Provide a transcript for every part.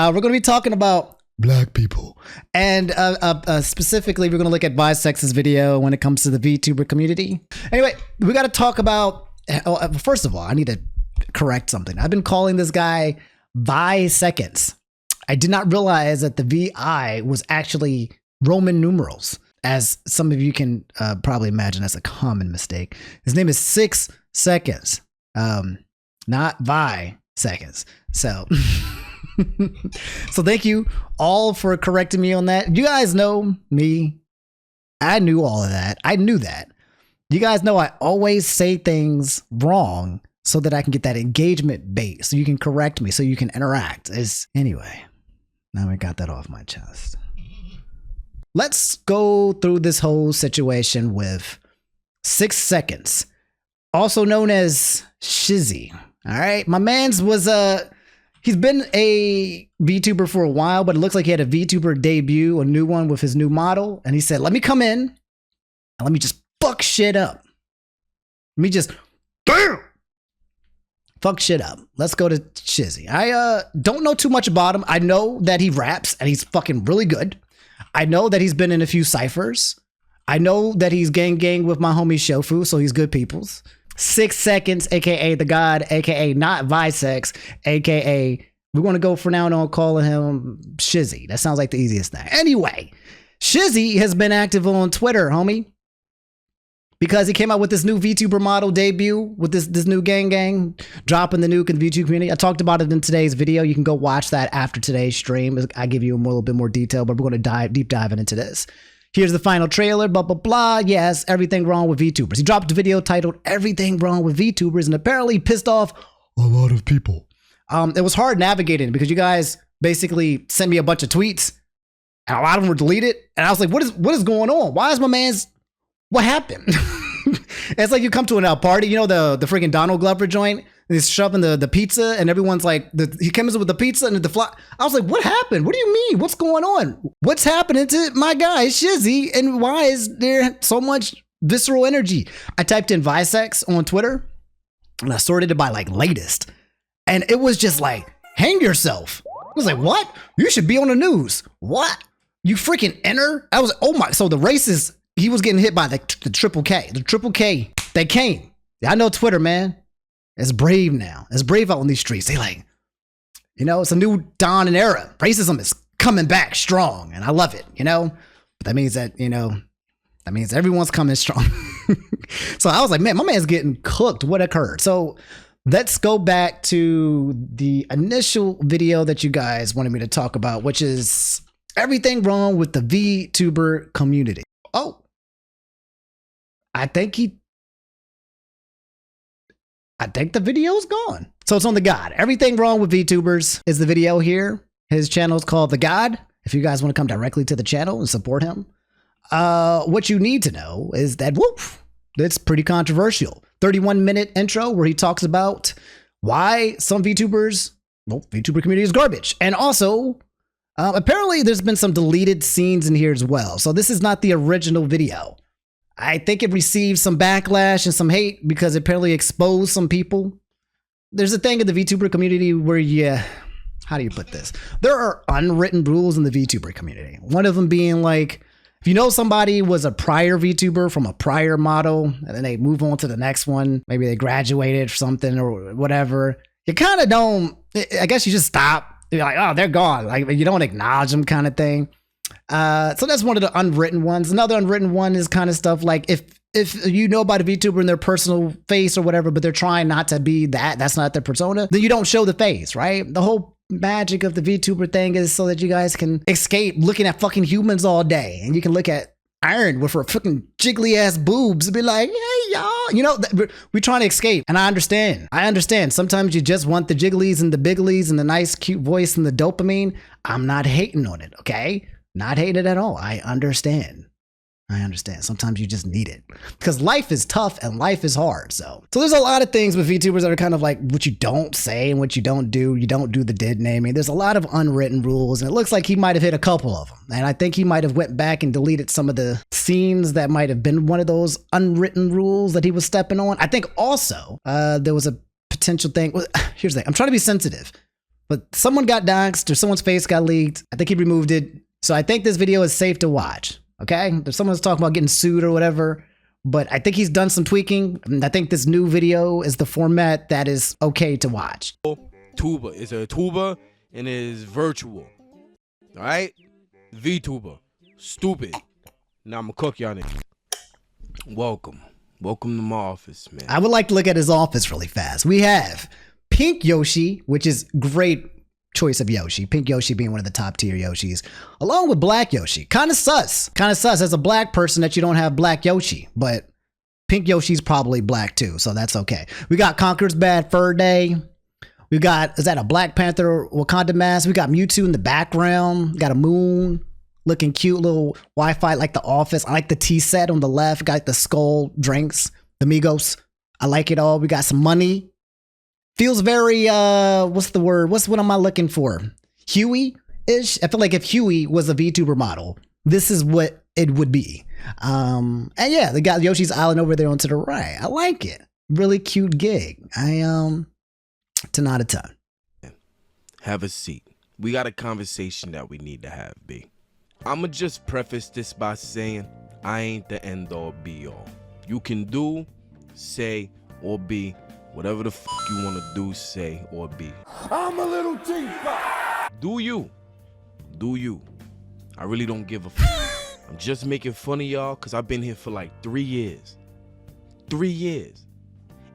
We're going to be talking about black people. And specifically, we're going to look at Bisex's video when it comes to the VTuber community. Anyway, we got to talk about, first of all, I need to correct something. I've been calling this guy Seconds. I did not realize that the VI was actually Roman numerals, as some of you can probably imagine. That's a common mistake. His name is 6 Seconds, not Vi Seconds. So, so thank you all for correcting me on that. You guys know me. I knew all of that. I knew that. You guys know I always say things wrong so that I can get that engagement bait, so you can correct me, so you can interact. Anyway, now I got that off my chest. Let's go through this whole situation with 6 Seconds, also known as Shizzy. All right, my man's was he's been a VTuber for a while, but it looks like he had a VTuber debut, a new one with his new model, and he said, "Let me come in and let me just fuck shit up. Let me just fuck shit up." Let's go to Shizzy. I don't know too much about him. I know that he raps and he's fucking really good. I know that he's been in a few ciphers. I know that he's gang with my homie Shofu, so he's good peoples. 6 Seconds, aka the God, aka not Visex, aka we're gonna go for now on calling him Shizzy. That sounds like the easiest thing. Anyway, Shizzy has been active on Twitter, homie, because he came out with this new VTuber model debut with this new gang dropping the nuke in the VTuber community. I talked about it in today's video. You can go watch that after today's stream. I give you a little bit more detail, but we're going to deep dive into this. Here's the final trailer, blah, blah, blah. Yes, everything wrong with VTubers. He dropped a video titled Everything Wrong with VTubers and apparently pissed off a lot of people. It was hard navigating because you guys basically sent me a bunch of tweets and a lot of them were deleted. And I was like, what is going on? Why is my man's... What happened? It's like you come to a party, you know, the freaking Donald Glover joint, and he's shoving the pizza, and everyone's like, he comes in with the pizza and the fly. I was like, what happened? What do you mean? What's going on? What's happening to my guy Shizzy, and why is there so much visceral energy? I typed in Visex on Twitter, and I sorted it by like latest, and it was just like, hang yourself. I was like, what? You should be on the news. What? You freaking enter? I was, oh my, so the racist. He was getting hit by the triple K. The triple K, they came. I know Twitter, man. It's brave now. It's brave out on these streets. They like, you know, it's a new dawn and era. Racism is coming back strong, and I love it, you know? But that means that, you know, that means everyone's coming strong. So I was like, man, my man's getting cooked. What occurred? So let's go back to the initial video that you guys wanted me to talk about, which is everything wrong with the VTuber community. Oh. I think the video's gone. So it's on the God. Everything wrong with VTubers is the video here. His channel is called The God. If you guys want to come directly to the channel and support him, what you need to know is that, woof, it's pretty controversial. 31-minute intro where he talks about why some VTubers, well, VTuber community is garbage. And also, apparently there's been some deleted scenes in here as well. So this is not the original video. I think it received some backlash and some hate because it apparently exposed some people. There's a thing in the VTuber community where how do you put this? There are unwritten rules in the VTuber community. One of them being like, if you know somebody was a prior VTuber from a prior model and then they move on to the next one, maybe they graduated or something or whatever, you kind of don't, I guess you just stop. You're like, oh, they're gone. Like, you don't acknowledge them kind of thing. So that's one of the unwritten ones. Another unwritten one is kind of stuff like if you know about a VTuber in their personal face or whatever, but they're trying not to be that's not their persona, then you don't show the face, right? The whole magic of the VTuber thing is so that you guys can escape looking at fucking humans all day, and you can look at Iron with her fucking jiggly ass boobs and be like, hey y'all, you know, we're trying to escape. And I understand. Sometimes you just want the jigglies and the bigglies and the nice cute voice and the dopamine. I'm not hating on it, okay? Not hating it at all. I understand. Sometimes you just need it because life is tough and life is hard. So there's a lot of things with VTubers that are kind of like what you don't say and what you don't do. You don't do the did naming. There's a lot of unwritten rules, and it looks like he might have hit a couple of them. And I think he might have went back and deleted some of the scenes that might have been one of those unwritten rules that he was stepping on. I think also there was a potential thing. Well, here's the thing. I'm trying to be sensitive. But someone got doxxed or someone's face got leaked. I think he removed it. So I think this video is safe to watch. Okay? If someone's talking about getting sued or whatever, but I think he's done some tweaking. And I think this new video is the format that is okay to watch. Tuber is a tuber and is virtual. All right? Vtuber. Stupid. Now I'm gonna cook y'all niggas. Welcome to my office, man. I would like to look at his office really fast. We have Pink Yoshi, which is great choice of Yoshi. Pink Yoshi being one of the top tier Yoshis, along with Black Yoshi. Kind of sus as a black person that you don't have Black Yoshi, but Pink Yoshi's probably black too, so that's okay. We got Conker's Bad Fur Day. We got, is that a Black Panther Wakanda mask? We got Mewtwo in the background. We got a moon. Looking cute, little Wi-Fi like the office. I like the tea set on the left. Got the skull drinks, the Migos. I like it all. We got some money. Feels very, what's the word? What am I looking for? Huey-ish? I feel like if Huey was a VTuber model, this is what it would be. And yeah, they got Yoshi's Island over there onto the right. I like it. Really cute gig. 10 out of 10. Have a seat. We got a conversation that we need to have, B. I'ma just preface this by saying I ain't the end all be all. You can do, say, or be whatever the fuck you wanna do, say, or be. I'm a little deeper. Do you. Do you. I really don't give a fuck. I'm just making fun of y'all because I've been here for like 3 years. 3 years.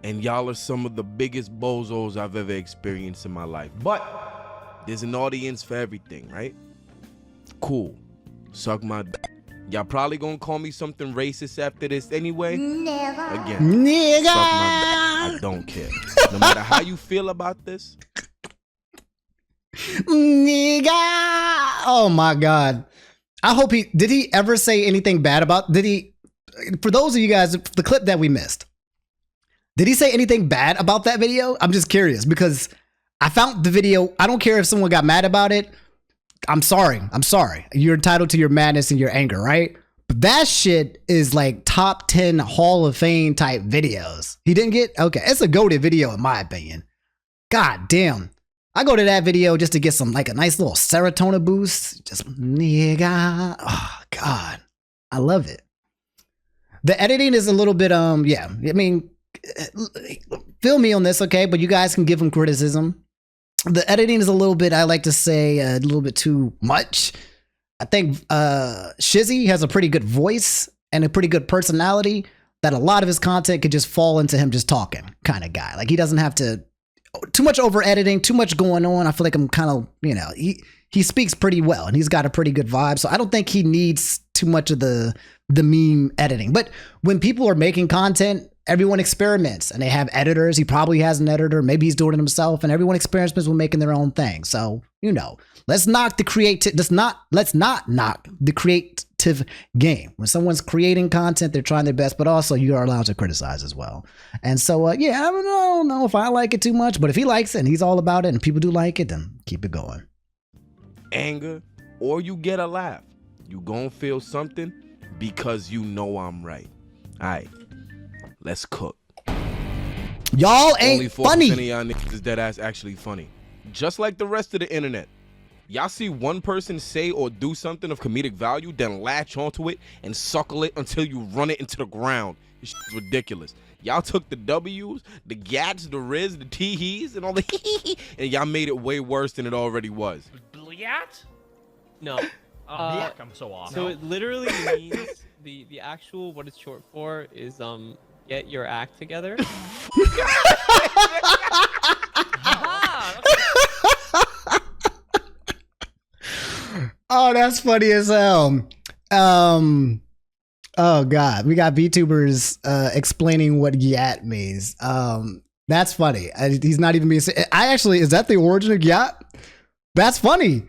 And y'all are some of the biggest bozos I've ever experienced in my life. But there's an audience for everything, right? Cool. Suck my d. Y'all probably gonna call me something racist after this anyway. Never. Again. Nigga. Suck my d. I don't care. No matter how you feel about this. Nigga. Oh my God. I hope did he ever say anything bad about, for those of you guys, the clip that we missed, did he say anything bad about that video? I'm just curious because I found the video. I don't care if someone got mad about it. I'm sorry. You're entitled to your madness and your anger, right? But that shit is like top 10 Hall of Fame type videos. He didn't get, okay, it's a goated video in my opinion. God damn. I go to that video just to get some, like a nice little serotonin boost. Just nigga. Oh God. I love it. The editing is a little bit, yeah. I mean, feel me on this, okay? But you guys can give him criticism. The editing is a little bit, I like to say, a little bit too much. I think Shizzy has a pretty good voice and a pretty good personality that a lot of his content could just fall into him just talking kind of guy. Like he doesn't have to, too much over editing, too much going on. I feel like I'm kind of, you know, he speaks pretty well and he's got a pretty good vibe. So I don't think he needs too much of the meme editing. But when people are making content, everyone experiments and they have editors. He probably has an editor. Maybe he's doing it himself, and everyone experiments with making their own thing. So, you know, let's not knock the creative game. When someone's creating content, they're trying their best, but also you are allowed to criticize as well. And so, yeah, I don't know if I like it too much, but if he likes it and he's all about it and people do like it, then keep it going. Anger, or you get a laugh. You gonna feel something because you know I'm right. All right. Let's cook. Y'all ain't Only 4% funny. of y'all niggas is dead ass actually funny. Just like the rest of the internet. Y'all see one person say or do something of comedic value, then latch onto it and suckle it until you run it into the ground. This shit's ridiculous. Y'all took the W's, the Gads, the Riz, the Teehees, and all the hee and y'all made it way worse than it already was. Bliat? No. I'm so off. So it literally means the actual what it's short for is get your act together. Oh, that's funny as hell. Oh God, we got VTubers explaining what Yat means. That's funny. He's not even being. Is that the origin of Yat? That's funny.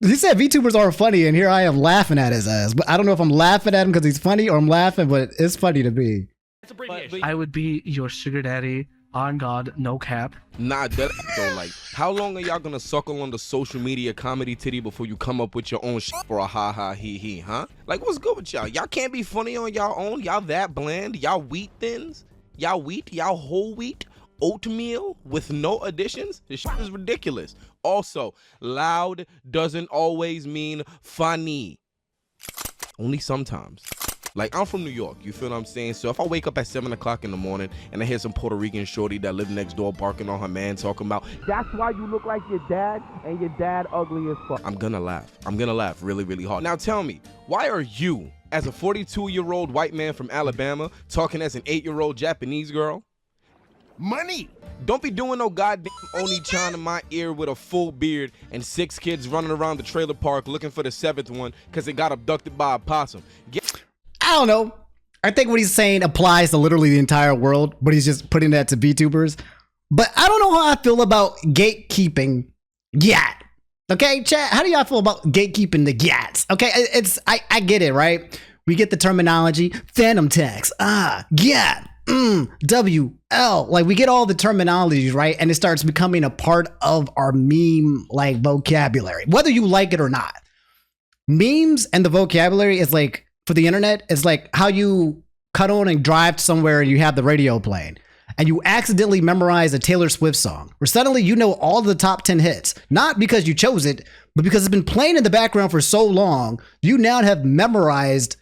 He said VTubers are funny, and here I am laughing at his ass. But I don't know if I'm laughing at him because he's funny or I'm laughing, but it's funny to me. I would be your sugar daddy on God, no cap. Nah, that though, like, how long are y'all gonna suckle on the social media comedy titty before you come up with your own shit for a ha ha he he, huh? Like, what's good with y'all? Y'all can't be funny on y'all own. Y'all that bland. Y'all wheat thins. Y'all wheat. Y'all whole wheat. Oatmeal with no additions. This shit is ridiculous. Also, loud doesn't always mean funny. Only sometimes. Like, I'm from New York, you feel what I'm saying? So if I wake up at 7 o'clock in the morning and I hear some Puerto Rican shorty that live next door barking on her man talking about, That's why you look like your dad, and your dad ugly as fuck. I'm gonna laugh. I'm gonna laugh really, really hard. Now tell me, why are you, as a 42-year-old white man from Alabama, talking as an 8-year-old Japanese girl? Money. Don't be doing no goddamn Oni-chan in my ear with a full beard and 6 kids running around the trailer park looking for the 7th one because it got abducted by a possum. I don't know. I think what he's saying applies to literally the entire world, but he's just putting that to VTubers. But I don't know how I feel about gatekeeping Gyat. Okay, chat, how do y'all feel about gatekeeping the Gyats? Okay, I get it, right? We get the terminology, phantom text, Gyat, WL. Like, we get all the terminologies, right? And it starts becoming a part of our meme, like, vocabulary, whether you like it or not. Memes and the vocabulary is like, for the internet, it's like how you cut on and drive somewhere and you have the radio playing and you accidentally memorize a Taylor Swift song where suddenly you know all the top 10 hits, not because you chose it, but because it's been playing in the background for so long, you now have memorized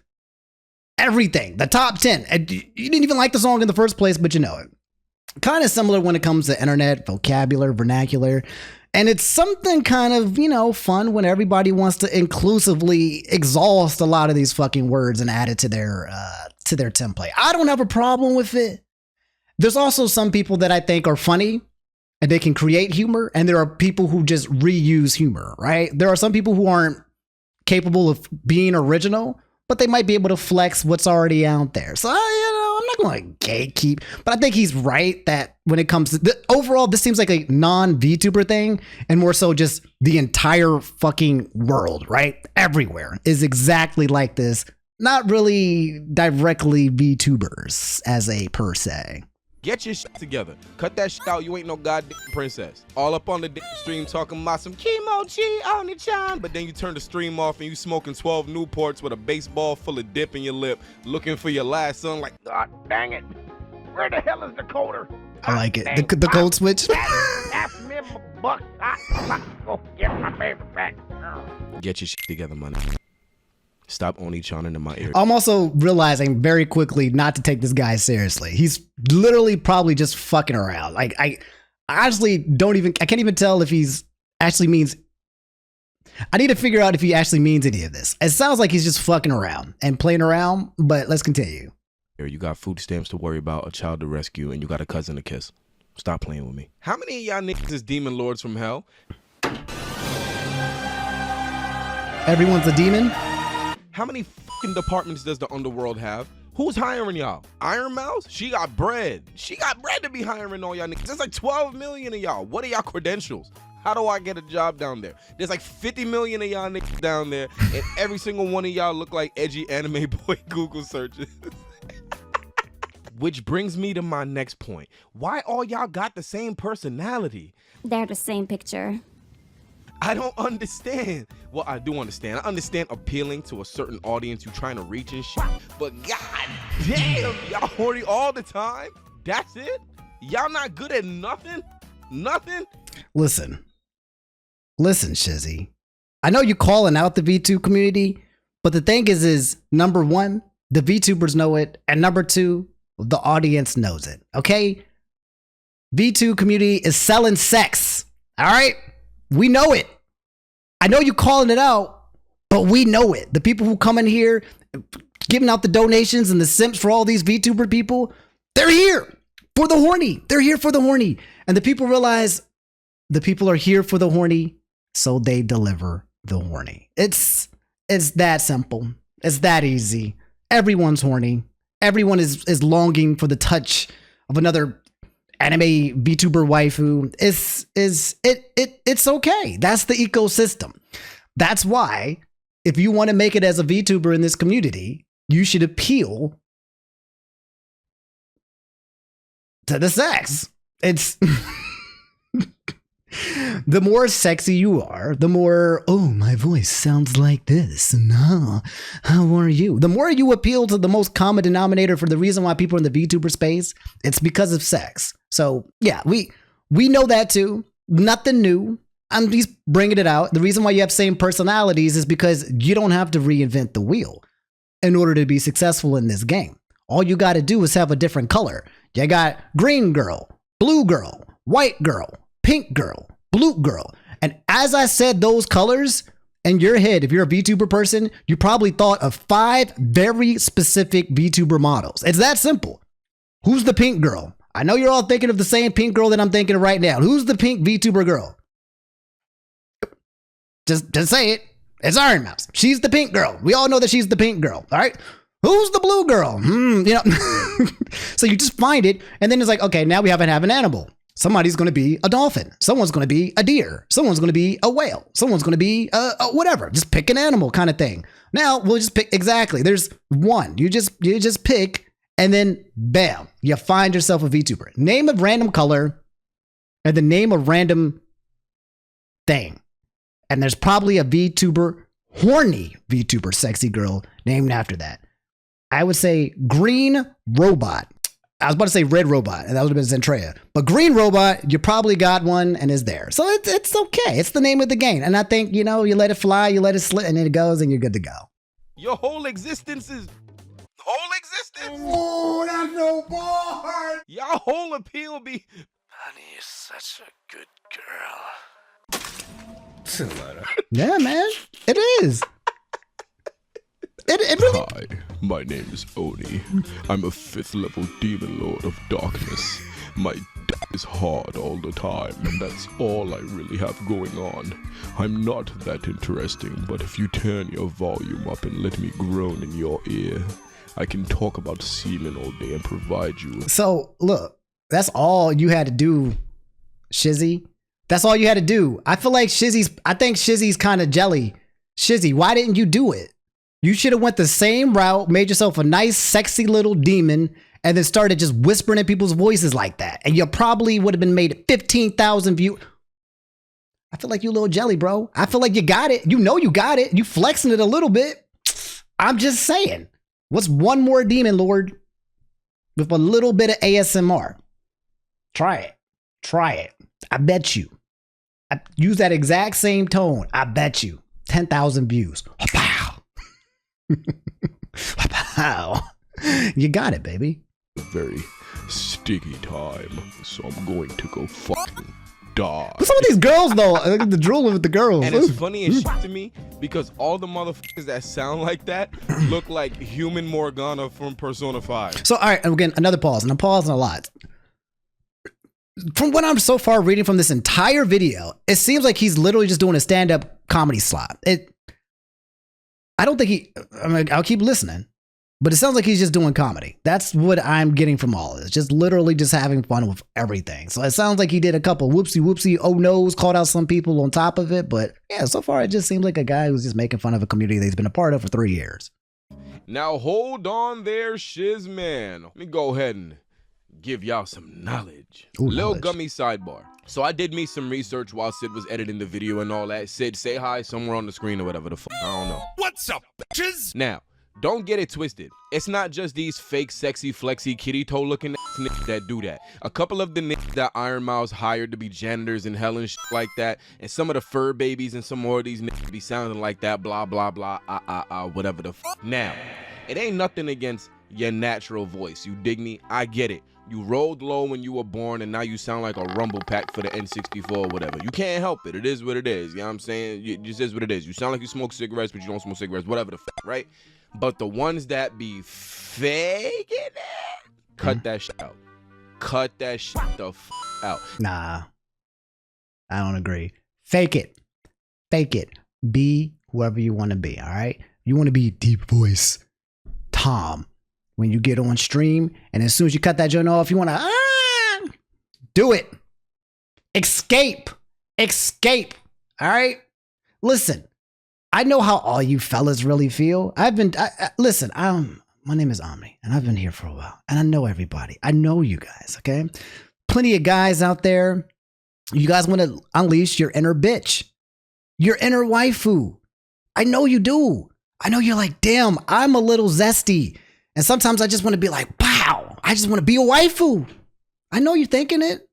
everything, the top 10. And you didn't even like the song in the first place, but you know it. Kind of similar when it comes to internet, vocabulary, vernacular. And it's something kind of, you know, fun when everybody wants to inclusively exhaust a lot of these fucking words and add it to their template. I don't have a problem with it. There's also some people that I think are funny and they can create humor. And there are people who just reuse humor, right? There are some people who aren't capable of being original, but they might be able to flex what's already out there. So, you know, I'm not going to gatekeep, but I think he's right that when it comes to overall, this seems like a non-VTuber thing and more so just the entire fucking world, right? Everywhere is exactly like this. Not really directly VTubers as a per se. Get your shit together. Cut that shit out. You ain't no goddamn princess. All up on the stream talking about some kimochi Oni-chan, but then you turn the stream off and you smoking 12 Newports with a baseball full of dip in your lip, looking for your last son like, God dang it. Where the hell is the coder? I like it. The code switch. Ask me my bucks. I go get my baby back. get your shit together, man. Stop Oni-channing in my ear. I'm also realizing very quickly not to take this guy seriously. He's literally probably just fucking around. Like, I honestly I can't even tell if he's actually means. I need to figure out if he actually means any of this. It sounds like he's just fucking around and playing around, but let's continue. You got food stamps to worry about, a child to rescue, and you got a cousin to kiss. Stop playing with me. How many of y'all niggas is demon lords from hell? Everyone's a demon? How many fucking departments does the underworld have? Who's hiring y'all? Iron Mouse? She got bread. She got bread to be hiring all y'all niggas. There's like 12 million of y'all. What are y'all credentials? How do I get a job down there? There's like 50 million of y'all niggas down there, and every single one of y'all look like edgy anime boy Google searches. Which brings me to my next point. Why all y'all got the same personality? They're the same picture. I don't understand. Well, I do understand. I understand appealing to a certain audience you're trying to reach and shit. But god damn, y'all horny all the time? That's it? Y'all not good at nothing? Nothing? Listen, Shizzy. I know you're calling out the V2 community, but the thing is number one, the VTubers know it, and number two, the audience knows it, okay? V2 community is selling sex, all right? We know it. I know you're calling it out, but we know it. The people who come in here, giving out the donations and the simps for all these VTuber people, they're here for the horny. They're here for the horny. And the people realize the people are here for the horny, so they deliver the horny. It's that simple. It's that easy. Everyone's horny. Everyone is longing for the touch of another anime VTuber waifu. It's okay. That's the ecosystem. That's why if you want to make it as a VTuber in this community, you should appeal to the sex. It's the more sexy you are, the more, oh, my voice sounds like this. No, how are you? The more you appeal to the most common denominator for the reason why people are in the VTuber space, it's because of sex. So yeah, we know that too. Nothing new. I'm just bringing it out. The reason why you have same personalities is because you don't have to reinvent the wheel in order to be successful in this game. All you got to do is have a different color. You got green girl, blue girl, white girl, pink girl, blue girl. And as I said those colors, in your head, if you're a VTuber person, you probably thought of 5 very specific VTuber models. It's that simple. Who's the pink girl? I know you're all thinking of the same pink girl that I'm thinking of right now. Who's the pink VTuber girl? Just say it. It's Iron Mouse. She's the pink girl. We all know that she's the pink girl. All right. Who's the blue girl? So you just find it, and then it's like, okay, now we have to have an animal. Somebody's going to be a dolphin. Someone's going to be a deer. Someone's going to be a whale. Someone's going to be whatever. Just pick an animal kind of thing. Now we'll just pick exactly. There's one. You just pick, and then bam, you find yourself a VTuber. Name a random color, and then name a random thing. And there's probably a VTuber, horny VTuber, sexy girl named after that. I would say green robot. I was about to say red robot, and that would have been Zentrea. But green robot, you probably got one and is there. So it's okay. It's the name of the game. And I think, you let it fly, you let it slip, and then it goes, and you're good to go. Your whole existence is... Whole existence? Oh, that's no boy. Y'all whole appeal be... Honey is such a good girl. Yeah, man. It is. It really... Hi, my name is Oni. I'm a 5th level demon lord of darkness. My dick is hard all the time, and that's all I really have going on. I'm not that interesting, but if you turn your volume up and let me groan in your ear, I can talk about semen all day and provide you with... So, look, that's all you had to do, Shizzy. That's all you had to do. I think Shizzy's kind of jelly. Shizzy, why didn't you do it? You should have went the same route, made yourself a nice, sexy little demon, and then started just whispering in people's voices like that. And you probably would have been made 15,000 views. I feel like you a little jelly, bro. I feel like you got it. You know you got it. You flexing it a little bit. I'm just saying. What's one more demon lord with a little bit of ASMR? Try it. Try it. I bet you. I use that exact same tone. I bet you. 10,000 views. Wow. Wow. You got it, baby. A very sticky time, so I'm going to go fucking die. Some of these girls, though, the drooling with the girls. And it's funny as shit to me because all the motherfuckers that sound like that look like human Morgana from Persona 5. So, all right, again, another pause, and I'm pausing a lot. From what I'm so far reading from this entire video, it seems like he's literally just doing a stand-up comedy slot. I don't think I'll keep listening, but it sounds like he's just doing comedy. That's what I'm getting from all of this. Just literally just having fun with everything. So it sounds like he did a couple whoopsie, oh no's, called out some people on top of it. But yeah, so far it just seems like a guy who's just making fun of a community that he's been a part of for 3 years. Now hold on there, shiz man. Let me go ahead and give y'all some knowledge. Ooh, Lil knowledge. Gummy sidebar. So I did me some research while Sid was editing the video and all that. Sid, say hi somewhere on the screen or whatever the fuck. I don't know. What's up, bitches? Now, don't get it twisted. It's not just these fake, sexy, flexy, kitty toe looking niggas that do that. A couple of the niggas that Iron Mouse hired to be janitors in hell and shit like that, and some of the fur babies and some more of these niggas be sounding like that, blah, blah, blah, whatever the fuck. Now, it ain't nothing against your natural voice. You dig me? I get it. You rolled low when you were born, and now you sound like a rumble pack for the N64 or whatever. You can't help it. It is what it is. You know what I'm saying? It just is what it is. You sound like you smoke cigarettes, but you don't smoke cigarettes, whatever the fuck, right? But the ones that be faking it, cut that shit out. Cut that shit the fuck out. Nah, I don't agree. Fake it. Fake it. Be whoever you want to be, all right? You want to be deep voice Tom when you get on stream, and as soon as you cut that joint off, you want to do it. Escape. All right? Listen, I know how all you fellas really feel. Listen, my name is Omni, and I've been here for a while, and I know everybody. I know you guys, okay? Plenty of guys out there. You guys want to unleash your inner bitch, your inner waifu. I know you do. I know you're like, damn, I'm a little zesty. And sometimes I just want to be like, wow, I just want to be a waifu. I know you're thinking it.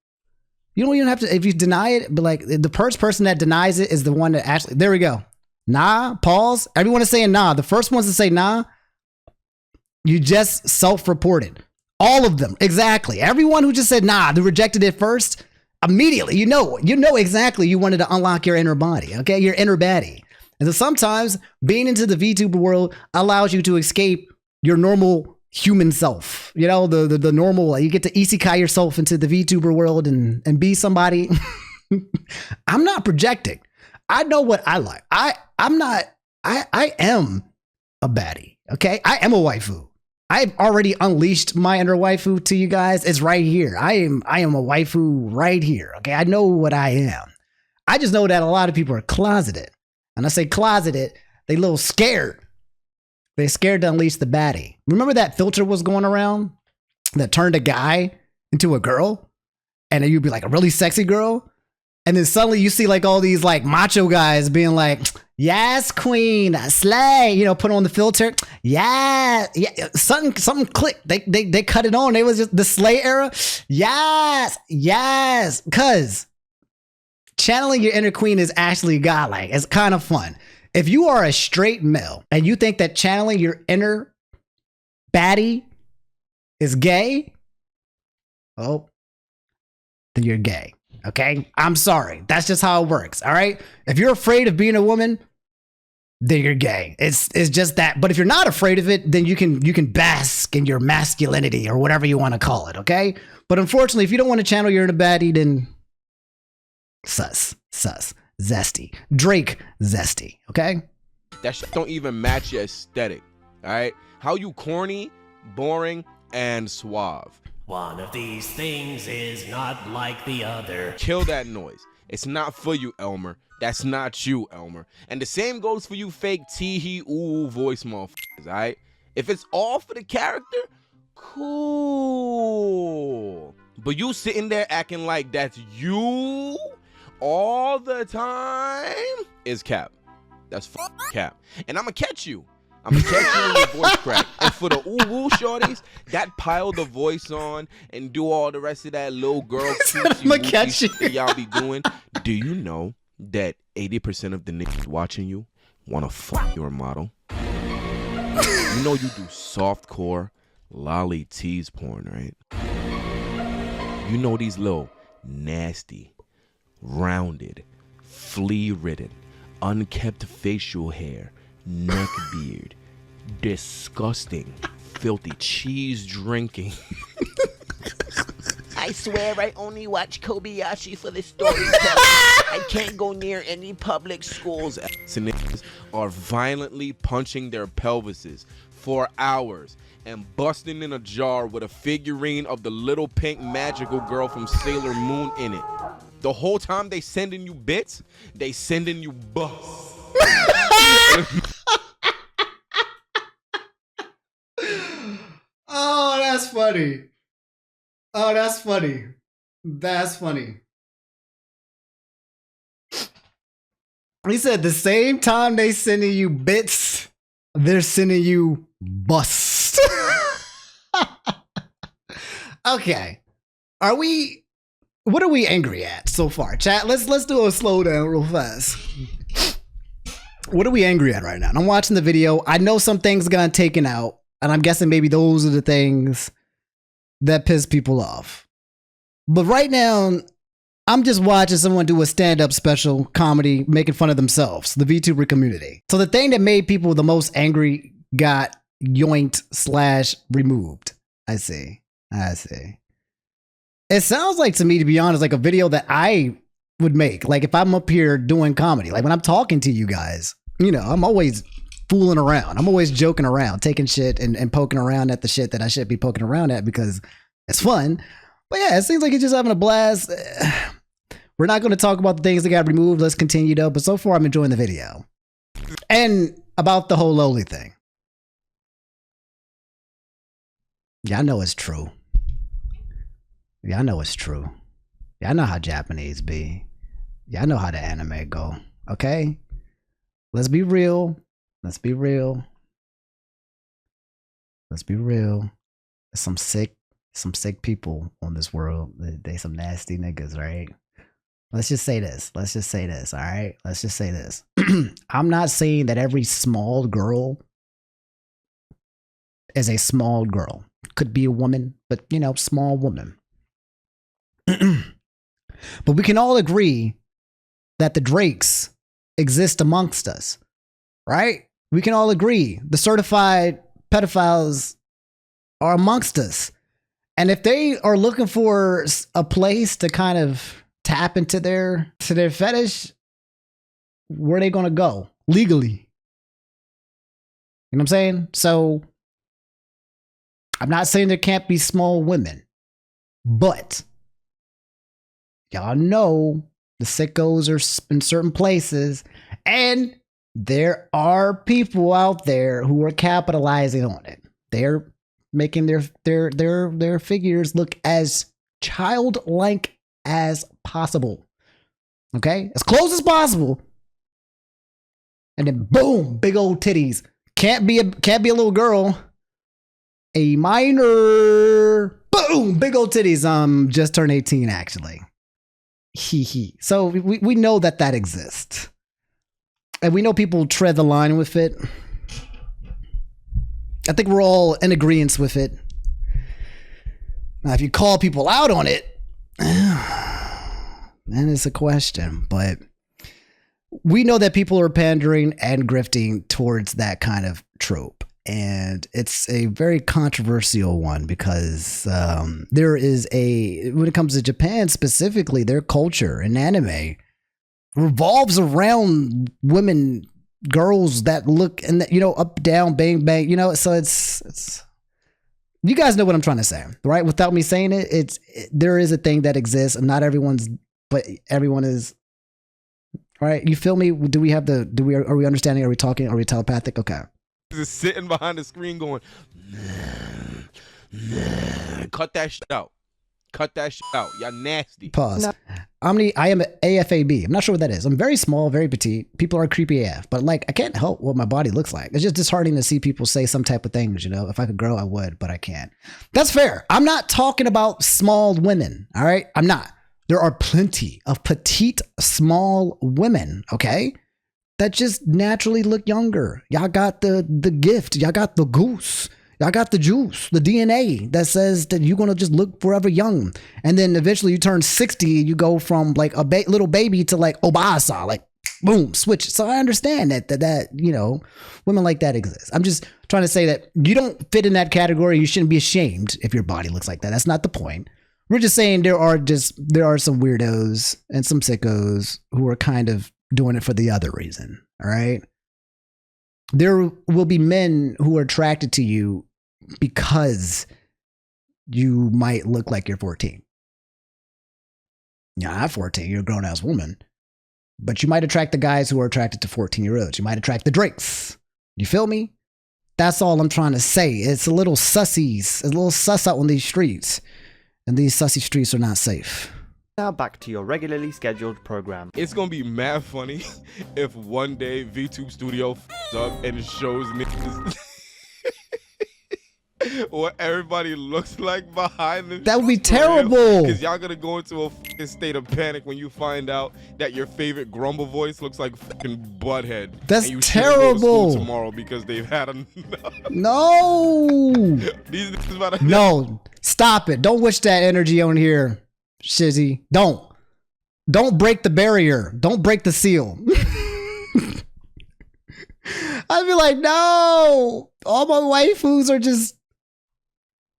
You don't even have to, if you deny it, but like the first person that denies it is the one that actually, there we go. Nah, pause. Everyone is saying nah. The first ones to say nah, you just self-reported. All of them, exactly. Everyone who just said nah, they rejected it first, immediately, you know exactly you wanted to unlock your inner body, okay? Your inner baddie. And so sometimes being into the VTuber world allows you to escape your normal human self. You know, the normal, you get to isekai yourself into the VTuber world and be somebody. I'm not projecting. I know what I like. I am a baddie, okay? I am a waifu. I've already unleashed my inner waifu to you guys. It's right here. I am a waifu right here, okay? I know what I am. I just know that a lot of people are closeted. And I say closeted, they a little scared. They're scared to unleash the baddie. Remember that filter was going around that turned a guy into a girl? And then you'd be like a really sexy girl? And then suddenly you see like all these like macho guys being like, yes, queen, slay, you know, put on the filter. Yeah, something clicked. They cut it on. It was just the slay era. Yes. Cause channeling your inner queen is actually godlike. It's kind of fun. If you are a straight male and you think that channeling your inner baddie is gay, oh, then you're gay. Okay? I'm sorry. That's just how it works. All right? If you're afraid of being a woman, then you're gay. It's just that. But if you're not afraid of it, then you can bask in your masculinity or whatever you want to call it. Okay? But unfortunately, if you don't want to channel your inner baddie, then sus. Zesty. Drake zesty. Okay? That shit don't even match your aesthetic. All right? How you corny, boring, and suave. One of these things is not like the other. Kill that noise. It's not for you, Elmer. That's not you, Elmer. And the same goes for you fake tee-hee ooh voice motherfuckers, all right? If it's all for the character, cool. But you sitting there acting like that's you all the time is cap. That's cap. And I'm gonna catch you. I'm gonna catch you in your voice crack. And for the ooh-woo shorties, that pile the voice on and do all the rest of that little girl cutesy y'all be doing. Do you know that 80% of the niggas watching you wanna fuck your model? You know you do softcore lolly tease porn, right? You know these little nasty, rounded, flea-ridden, unkept facial hair, neck beard, disgusting, filthy cheese drinking. I swear I only watch Kobayashi for the storytelling. I can't go near any public schools. Niggas are violently punching their pelvises for hours and busting in a jar with a figurine of the little pink magical girl from Sailor Moon in it. The whole time they sending you bits, they sending you busts. Oh, that's funny. Oh, that's funny. That's funny. He said the same time they sending you bits, they're sending you busts. Okay. What are we angry at so far? Chat, let's do a slowdown real fast. What are we angry at right now? I'm watching the video. I know some things got taken out, and I'm guessing maybe those are the things that piss people off. But right now, I'm just watching someone do a stand-up special comedy making fun of themselves, the VTuber community. So the thing that made people the most angry got yoinked / removed. I see. It sounds like, to me, to be honest, like a video that I would make. Like if I'm up here doing comedy, like when I'm talking to you guys, you know, I'm always fooling around. I'm always joking around, taking shit and poking around at the shit that I should be poking around at because it's fun. But yeah, it seems like you're just having a blast. We're not going to talk about the things that got removed. Let's continue though. But so far, I'm enjoying the video. And about the whole lowly thing. Y'all know it's true. Y'all know it's true. Y'all know how Japanese be. Y'all know how the anime go. Okay? Let's be real. Let's be real. Let's be real. There's some sick some sick people on this world. They some nasty niggas, right? Let's just say this. Let's just say this. All right. Let's just say this. I'm not saying that every small girl is a small girl. Could be a woman, but you know, small woman. But we can all agree that the Drakes exist amongst us, right? We can all agree the certified pedophiles are amongst us. And if they are looking for a place to kind of tap into their fetish, where are they going to go? Legally. You know what I'm saying? So I'm not saying there can't be small women, but y'all know the sickos are in certain places, and there are people out there who are capitalizing on it. They're making their figures look as childlike as possible. Okay? As close as possible. And then boom, big old titties. Can't be a little girl. A minor. Boom, big old titties. Just turned 18 actually. So we know that exists. And we know people tread the line with it. I think we're all in agreement with it. Now, if you call people out on it, then it's a question. But we know that people are pandering and grifting towards that kind of trope. And it's a very controversial one because there is when it comes to Japan specifically, their culture in anime revolves around women, girls that look and you know, up, down, bang, bang, you know. So it's you guys know what I'm trying to say, right? Without me saying it, there is a thing that exists, and not everyone's, but everyone is. All right, you feel me? Are we understanding? Are we talking? Are we telepathic? Okay. Just sitting behind the screen going, cut that shit out. Cut that shit out. Y'all nasty. Pause. No. Omni, I am AFAB. I'm not sure what that is. I'm very small, very petite. People are creepy AF, but like I can't help what my body looks like. It's just disheartening to see people say some type of things, you know. If I could grow, I would, but I can't. That's fair. I'm not talking about small women, all right? I'm not. There are plenty of petite, small women, okay? That just naturally look younger. Y'all got the gift. Y'all got the goose. Y'all got the juice, the DNA that says that you're going to just look forever young. And then eventually you turn 60, you go from like a little baby to like Obasa, like boom, switch. So I understand that, you know, women like that exist. I'm just trying to say that you don't fit in that category. You shouldn't be ashamed if your body looks like that. That's not the point. We're just saying there are some weirdos and some sickos who are kind of doing it for the other reason. All right. There will be men who are attracted to you because you might look like you're 14. You're not 14, you're a grown ass woman. But you might attract the guys who are attracted to 14-year-olds. You might attract the Drakes. You feel me? That's all I'm trying to say. It's a little sussies, a little sus out on these streets. And these sussy streets are not safe. Now back to your regularly scheduled program. It's gonna be mad funny if one day VTube Studio f***s up and it shows niggas what everybody looks like behind them. That would be terrible. Because y'all gonna go into a fucking state of panic when you find out that your favorite grumble voice looks like fucking Butthead. That's and you terrible. Go to school tomorrow because they've had enough. No. These niggas about to No. Stop it. Don't wish that energy on here, Shizzy. Don't break the barrier. Don't break the seal. I'd be like, no. All my waifus are just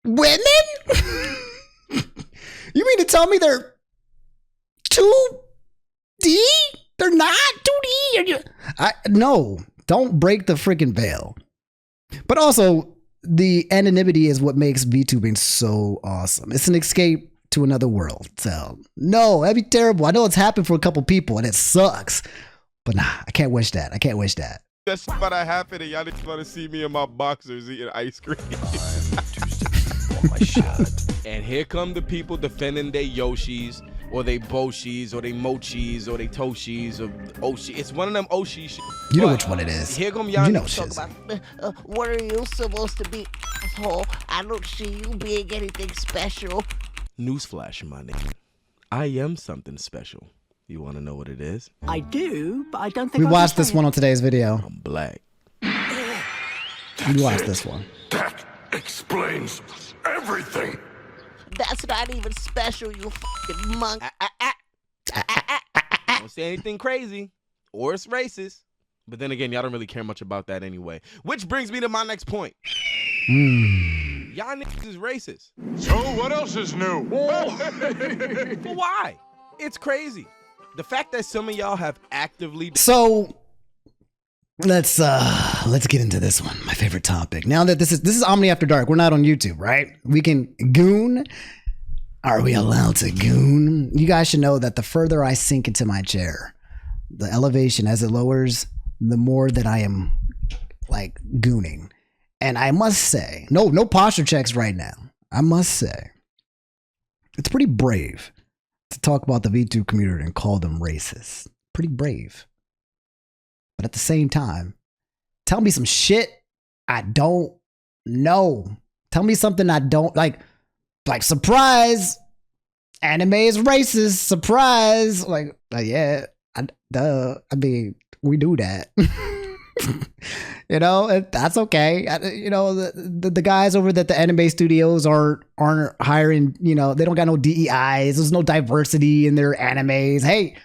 women? You mean to tell me they're 2D? They're not 2D? No, don't break the freaking veil. But also, the anonymity is what makes VTubing so awesome. It's an escape to another world. So, no, that'd be terrible. I know it's happened for a couple people and it sucks. But nah, I can't wish that. I can't wish that. That's about to happen and y'all just want to see me in my boxers eating ice cream. Oh my shit. And here come the people defending their Yoshis, or they boshis, or they mochis, or they toshis, or oshi. It's one of them oshi shit. You know But which one it is. Here come y'all You know niggas talk Shizzy. about What are you supposed to be, asshole? I don't see you being anything special. newsflash, my nigga. I am something special. You want to know what it is? I do, but I don't think We watched this one on today's video. I'm black. We watched this one. That explains everything. That's not even special, you fucking monk. Don't say anything crazy or it's racist. But then again, y'all don't really care much about that anyway. Which brings me to my next point. Y'all niggas is racist. So what else is new? But why? It's crazy. The fact that some of y'all have actively So let's get into this one. My favorite topic. Now that this is Omni After Dark. We're not on YouTube, right? We can goon. Are we allowed to goon? You guys should know that the further I sink into my chair, the elevation as it lowers, the more that I am like gooning. And I must say, no posture checks right now. I must say, it's pretty brave to talk about the VTube community and call them racist. Pretty brave. But at the same time, tell me some shit I don't know. Tell me something I don't like surprise. Anime is racist. Surprise. Yeah. I mean, we do that. You know, that's okay. The guys over at the anime studios aren't hiring, you know, they don't got no DEIs. There's no diversity in their animes. Hey,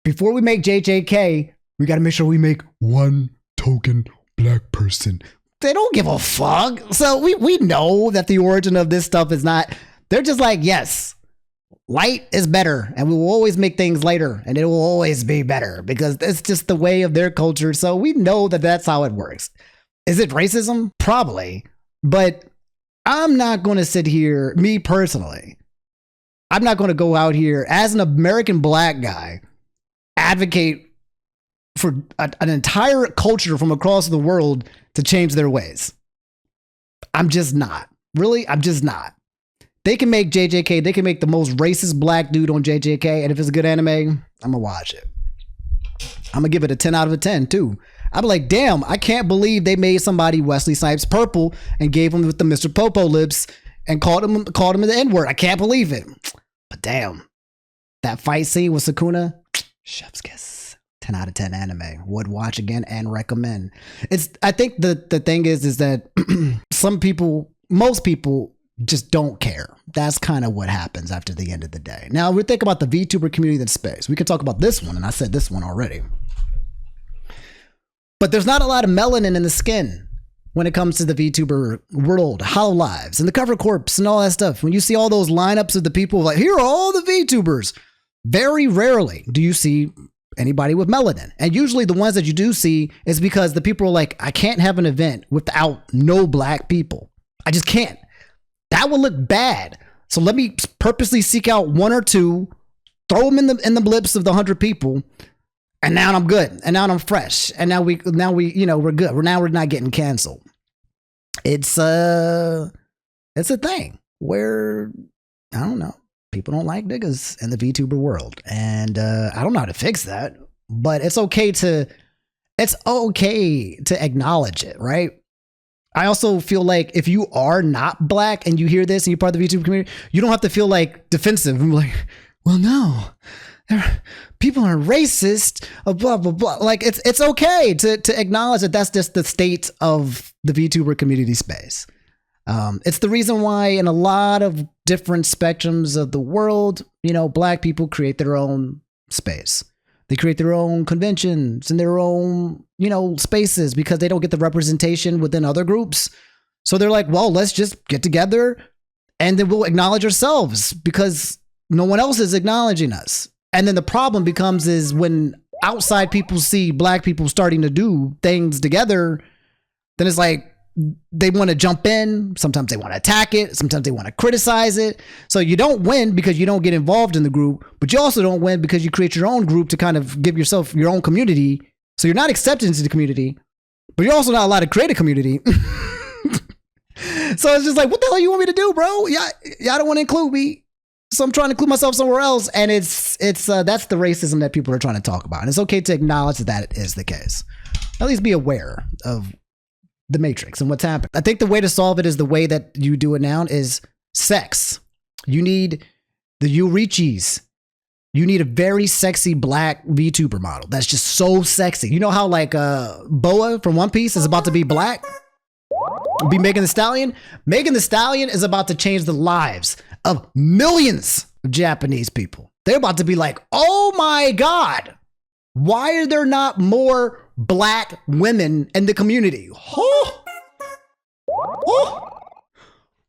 before we make JJK, we got to make sure we make one token black person. They don't give a fuck. So we know that the origin of this stuff is not, they're just like, yes, light is better, and we will always make things lighter, and it will always be better because it's just the way of their culture. So we know that that's how it works. Is it racism? Probably. But I'm not going to sit here, me personally, I'm not going to go out here as an American black guy, advocate for an entire culture from across the world to change their ways. I'm just not. Really, I'm just not. They can make JJK, they can make the most racist black dude on JJK, and if it's a good anime, I'm gonna watch it. I'm gonna give it a 10 out of a 10 too. I'm like, damn, I can't believe they made somebody Wesley Snipes purple and gave him with the Mr. Popo lips and called him the N-word. I can't believe it. But damn, that fight scene with Sukuna, chef's kiss. 10 out of 10 anime. Would watch again and recommend. I think the thing is that most people just don't care. That's kind of what happens after the end of the day. Now we think about the VTuber community in space. We can talk about this one, and I said this one already. But there's not a lot of melanin in the skin when it comes to the VTuber world, Hollow Lives, and the Cover Corps and all that stuff. When you see all those lineups of the people like, here are all the VTubers, very rarely do you see anybody with melanin. And usually the ones that you do see is because the people are like, I can't have an event without no black people. I just can't. That would look bad. So let me purposely seek out one or two, throw them in the blips of the 100 people, and now I'm good. And now I'm fresh. And now we we're good. We're not getting canceled. It's a thing where I don't know. People don't like niggas in the VTuber world, and I don't know how to fix that. But it's okay to acknowledge it, right? I also feel like if you are not black and you hear this and you're part of the VTuber community, you don't have to feel like defensive. I'm like, well, no, people are racist, blah, blah, blah. Like it's okay to acknowledge that that's just the state of the VTuber community space. It's the reason why in a lot of different spectrums of the world, black people create their own space. They create their own conventions and their own, spaces because they don't get the representation within other groups. So they're like, well, let's just get together and then we'll acknowledge ourselves because no one else is acknowledging us. And then the problem becomes is when outside people see black people starting to do things together, then it's like, they want to jump in. Sometimes they want to attack it. Sometimes they want to criticize it. So you don't win because you don't get involved in the group, but you also don't win because you create your own group to kind of give yourself your own community. So you're not accepted into the community, but you're also not allowed to create a community. So it's just like, what the hell you want me to do, bro? Y'all don't want to include me. So I'm trying to include myself somewhere else, and it's that's the racism that people are trying to talk about. And it's okay to acknowledge that is the case. At least be aware of the matrix and what's happening. I think the way to solve it is the way that you do it now is sex. You need the Eurichis. You need a very sexy black VTuber model that's just so sexy. You know how like Boa from One Piece is about to be black? Be Megan Thee Stallion? Megan Thee Stallion is about to change the lives of millions of Japanese people. They're about to be like, oh my God, why are there not more black women in the community? Oh, oh,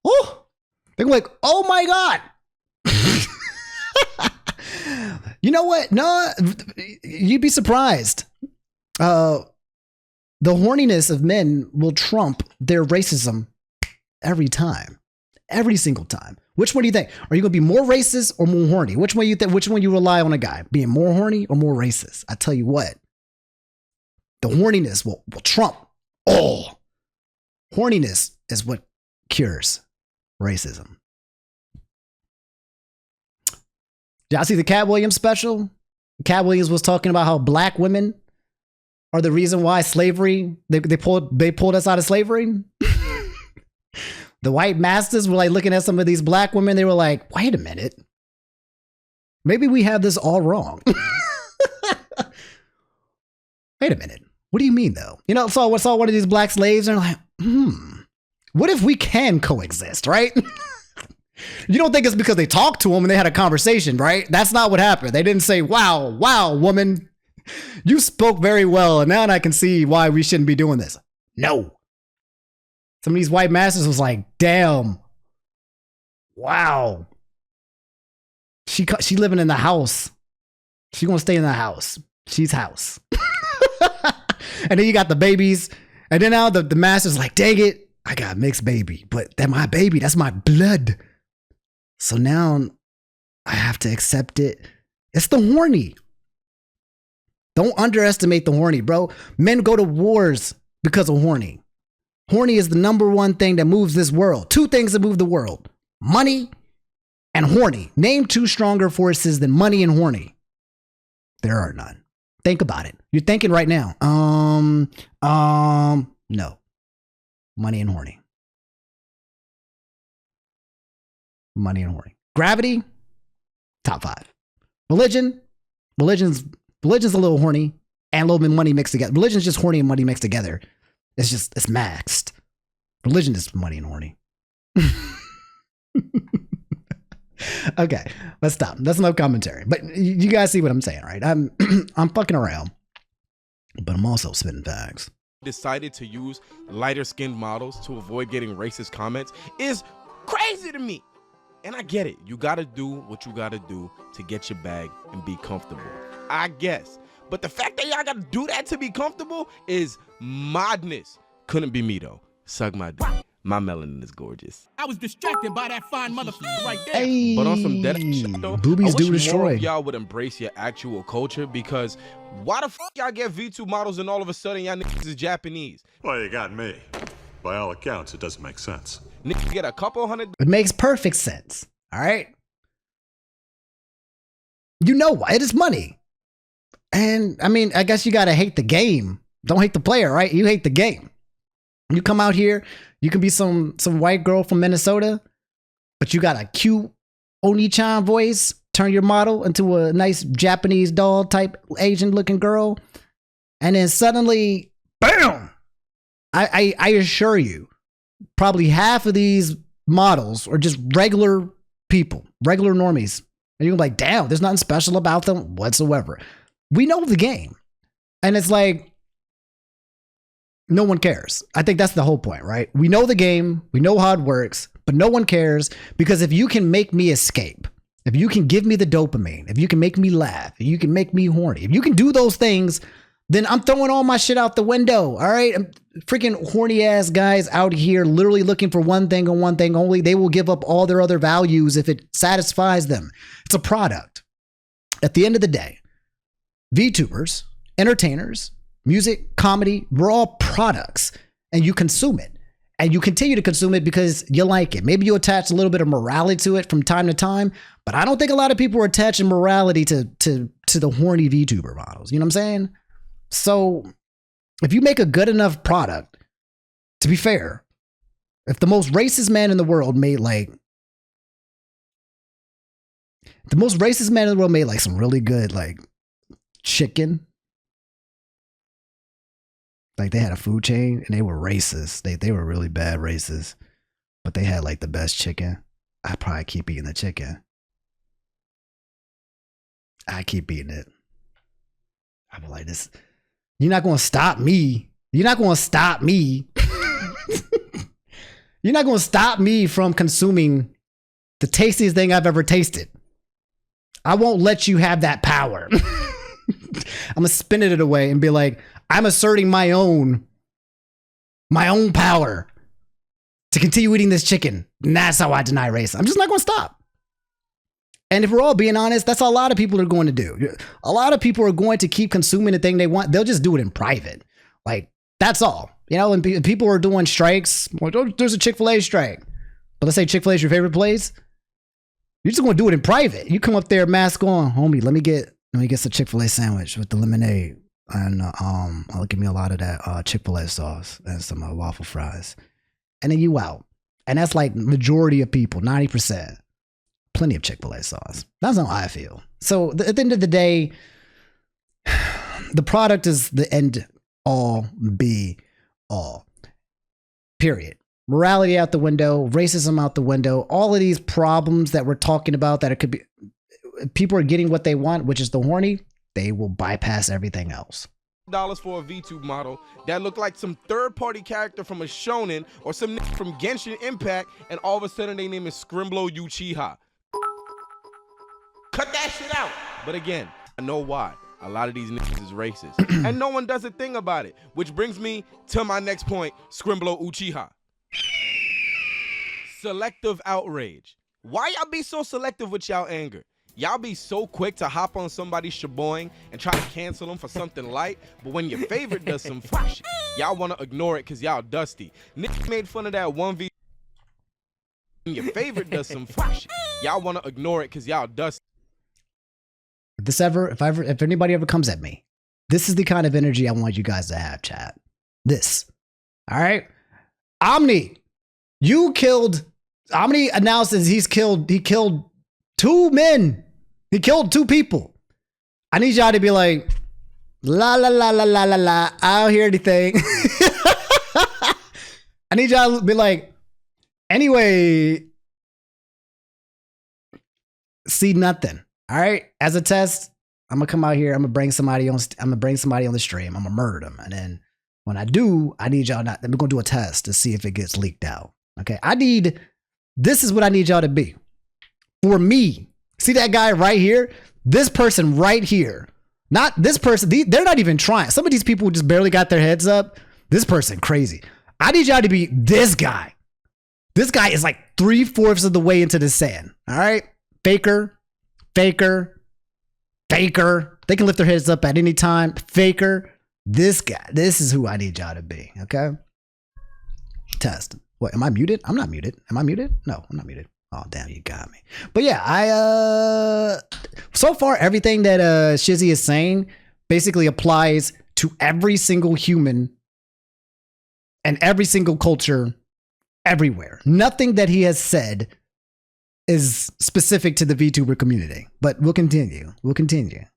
oh. They're like, oh my God. You know what? No, you'd be surprised. The horniness of men will trump their racism every time, every single time. Which one do you think? Are you going to be more racist or more horny? Which one you think? Which one you rely on a guy being more horny or more racist? I tell you what, the horniness will trump all. Horniness is what cures racism. Did y'all see the Cat Williams special? Cat Williams was talking about how black women are the reason why slavery, they pulled us out of slavery. The white masters were like looking at some of these black women. They were like, wait a minute. Maybe we have this all wrong. Wait a minute. What do you mean though? You know, saw one of these black slaves and they're like, what if we can coexist, right? You don't think it's because they talked to him and they had a conversation, right? That's not what happened. They didn't say, wow, woman, you spoke very well. And now I can see why we shouldn't be doing this. No. Some of these white masters was like, damn. Wow. She living in the house. She gonna stay in the house. She's house. And then you got the babies. And then now the master's like, dang it, I got a mixed baby. But that's my baby. That's my blood. So now I have to accept it. It's the horny. Don't underestimate the horny, bro. Men go to wars because of horny. Horny is the number one thing that moves this world. Two things that move the world. Money and horny. Name two stronger forces than money and horny. There are none. Think about it. You're thinking right now. No. Money and horny. Money and horny. Gravity, top 5. Religion's a little horny and a little bit money mixed together. Religion's just horny and money mixed together. It's maxed. Religion is money and horny. Okay, let's stop. That's no commentary. But you guys see what I'm saying, right? I'm fucking around, but I'm also spitting facts. Decided to use lighter skinned models to avoid getting racist comments is crazy to me. And I get it. You got to do what you got to do to get your bag and be comfortable, I guess. But the fact that y'all got to do that to be comfortable is madness. Couldn't be me, though. Suck my dick. My melanin is gorgeous. I was distracted by that fine motherfucker right there. Hey, but on some dead shit, though, boobies I do wish more destroy. of y'all would embrace your actual culture, because why the fuck y'all get V2 models and all of a sudden y'all niggas is Japanese? Well, you got me. By all accounts, it doesn't make sense. Niggas get a couple hundred. It makes perfect sense. All right. You know why? It is money. And I mean, I guess you got to hate the game. Don't hate the player, right? You hate the game. You come out here, you can be some white girl from Minnesota, but you got a cute Oni-chan voice, turn your model into a nice Japanese doll type Asian looking girl. And then suddenly, bam! I assure you, probably half of these models are just regular people, regular normies. And you're like, damn, there's nothing special about them whatsoever. We know the game. And it's like, no one cares. I think that's the whole point, right? We know the game, we know how it works, but no one cares, because if you can make me escape, if you can give me the dopamine, if you can make me laugh, if you can make me horny, if you can do those things, then I'm throwing all my shit out the window. All right. Freaking horny ass guys out here literally looking for one thing and one thing only. They will give up all their other values if it satisfies them. It's a product. At the end of the day, VTubers, entertainers, music, comedy, we're all products, and you consume it. and you continue to consume it because you like it. Maybe you attach a little bit of morality to it from time to time, but I don't think a lot of people are attaching morality to the horny VTuber models. You know what I'm saying? So if you make a good enough product, to be fair, if the most racist man in the world made like some really good like chicken, like they had a food chain and they were racist. They were really bad racists, but they had like the best chicken. I'd probably keep eating the chicken. I keep eating it. I'm like, this, you're not going to stop me. You're not going to stop me. You're not going to stop me from consuming the tastiest thing I've ever tasted. I won't let you have that power. I'm going to spin it away and be like, I'm asserting my own power to continue eating this chicken. And that's how I deny race. I'm just not going to stop. And if we're all being honest, that's what a lot of people are going to do. A lot of people are going to keep consuming the thing they want. They'll just do it in private. Like, that's all. You know, when people are doing strikes, like, oh, there's a Chick-fil-A strike. But let's say Chick-fil-A is your favorite place. You're just going to do it in private. You come up there, mask on, homie, let me get some Chick-fil-A sandwich with the lemonade. And I'll give me a lot of that Chick-fil-A sauce and some waffle fries. And then you out. And that's like majority of people, 90%. Plenty of Chick-fil-A sauce. That's how I feel. So at the end of the day, the product is the end all be all. Period. Morality out the window, racism out the window, all of these problems that we're talking about that it could be, people are getting what they want, which is the horny, they will bypass everything else. $1 for a VTube model that looked like some third-party character from a shonen or some nigga from Genshin Impact, and all of a sudden they name is Scrimblow Uchiha. Cut that shit out. But again, I know why. A lot of these niggas is racist. And no one does a thing about it. Which brings me to my next point, Scrimblow Uchiha. Selective outrage. Why y'all be so selective with y'all anger? Y'all be so quick to hop on somebody's shaboing and try to cancel them for something light, but when your favorite does some fuck shit, y'all want to ignore it because y'all dusty. Nick made fun of that 1v. When your favorite does some fuck shit, y'all want to ignore it because y'all dusty. If anybody ever comes at me, this is the kind of energy I want you guys to have, chat. This. All right? Omni, Omni announces he killed 2 men. He killed 2 people. I need y'all to be like, la la la la la la la. I don't hear anything. I need y'all to be like, anyway, see nothing. All right. As a test, I'm gonna come out here. I'm gonna bring somebody on the stream. I'm gonna murder them, and then when I do, I need y'all not. We're gonna do a test to see if it gets leaked out. Okay. This is what I need y'all to be. For me, see that guy right here? This person right here. Not this person. They're not even trying. Some of these people just barely got their heads up. This person crazy. I need y'all to be this guy. This guy is like 3/4 of the way into the sand. All right. Faker. They can lift their heads up at any time. Faker. This guy. This is who I need y'all to be. Okay. Test. What? Am I muted? I'm not muted. Am I muted? No, I'm not muted. Oh, damn, you got me. But yeah, so far everything that Shizzy is saying basically applies to every single human and every single culture everywhere. Nothing that he has said is specific to the VTuber community, but we'll continue.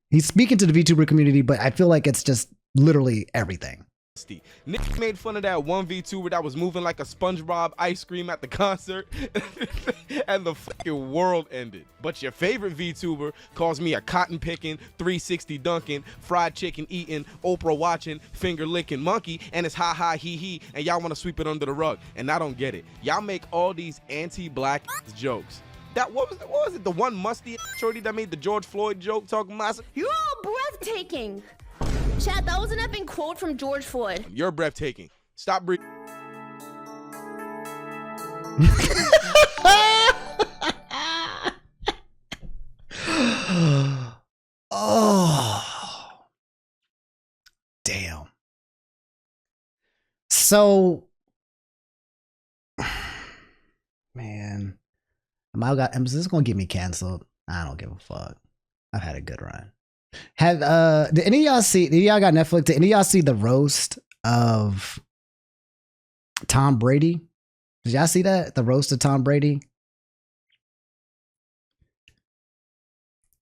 He's speaking to the VTuber community, but I feel like it's just literally everything. Nick made fun of that one VTuber that was moving like a SpongeBob ice cream at the concert and the fucking world ended. But your favorite VTuber calls me a cotton picking, 360 dunking, fried chicken eating, Oprah watching, finger licking monkey, and it's ha ha he he, and y'all want to sweep it under the rug. And I don't get it. Y'all make all these anti-black jokes. What was it? The one musty shorty that made the George Floyd joke talking about. You're all breathtaking. Chat, that was an epic quote from George Floyd. You're breathtaking. Stop breathing. Oh, damn. So Am this gonna get me canceled? I don't give a fuck. I've had a good run. Did any of y'all see? Did y'all got Netflix? Did any of y'all see the roast of Tom Brady? Did y'all see that? The roast of Tom Brady?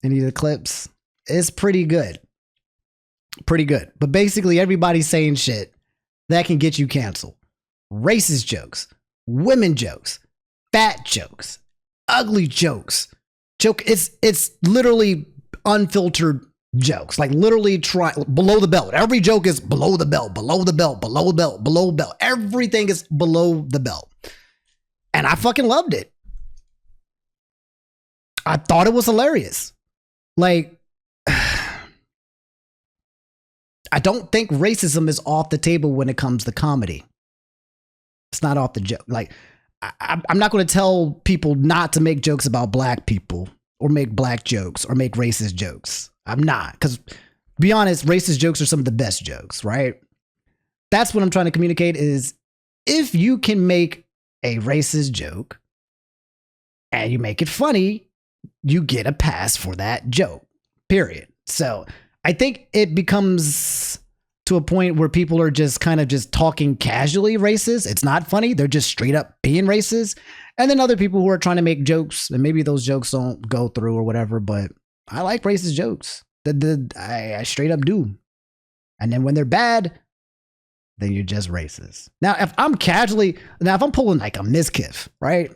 Any of the clips? It's pretty good. Pretty good. But basically, everybody's saying shit that can get you canceled. Racist jokes, women jokes, fat jokes, ugly jokes. It's literally unfiltered jokes. Like literally below the belt. Every joke is below the belt, below the belt, below the belt, below the belt. Everything is below the belt. And I fucking loved it. I thought it was hilarious. Like, I don't think racism is off the table when it comes to comedy. It's not off the joke. Like, I'm not going to tell people not to make jokes about black people or make black jokes or make racist jokes. I'm not. Because, be honest, racist jokes are some of the best jokes, right? That's what I'm trying to communicate is if you can make a racist joke and you make it funny, you get a pass for that joke, period. So I think it becomes to a point where people are just kind of just talking casually racist. It's not funny. They're just straight up being racist. And then other people who are trying to make jokes, and maybe those jokes don't go through or whatever, but I like racist jokes. I straight up do. And then when they're bad, then you're just racist. Now, if I'm pulling like a miskiff, right?